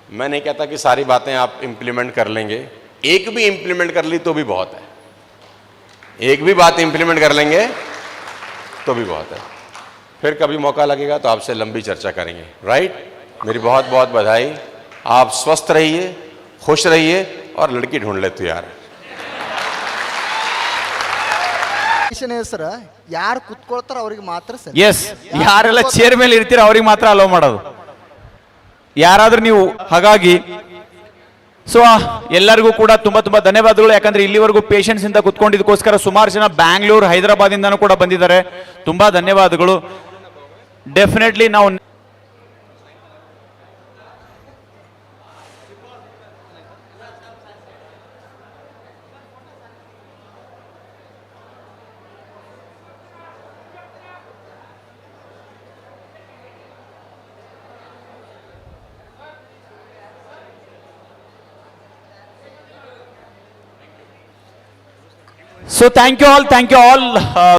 Speaker 1: मैं नहीं कहता कि सारी बातें आप इम्प्लीमेंट कर लेंगे, एक भी इम्प्लीमेंट कर ली तो भी बहुत है। एक भी बात इम्प्लीमेंट कर लेंगे तो भी बहुत है। फिर कभी मौका लगेगा तो आपसे लंबी चर्चा करेंगे। राइट? मेरी बहुत बहुत बधाई। आप स्वस्थ रहिए, खुश रहिए और लड़की ढूंढ ले तू यार।
Speaker 7: ಹೆಸರು ಯಾರು ಕುತ್ಕೊಳ್ತಾರ ಅವ್ರಿಗೆ ಮಾತ್ರ ಸರಿ.
Speaker 8: ಎಸ್, ಯಾರೆಲ್ಲ ಚೇರ್ ಮೇಲೆ ಇರ್ತೀರ ಅವ್ರಿಗೆ ಮಾತ್ರ ಅಲೋ ಮಾಡೋದು, ಯಾರಾದ್ರೂ ನೀವು. ಹಾಗಾಗಿ ಸೊ ಎಲ್ಲರಿಗೂ ಕೂಡ ತುಂಬಾ ತುಂಬಾ ಧನ್ಯವಾದಗಳು. ಯಾಕಂದ್ರೆ ಇಲ್ಲಿವರೆಗೂ ಪೇಷನ್ಸ್ ಇಂದ ಕುತ್ಕೊಂಡಿದ್ದಕ್ಕೋಸ್ಕರ ಸುಮಾರು ಜನ ಬ್ಯಾಂಗ್ಳೂರ್, ಹೈದರಾಬಾದ್ ಇಂದನೂ ಕೂಡ ಬಂದಿದ್ದಾರೆ. ತುಂಬಾ ಧನ್ಯವಾದಗಳು. ಡೆಫಿನೆಟ್ಲಿ ನಾವು ಸೊ ಥ್ಯಾಂಕ್ ಯು ಆಲ್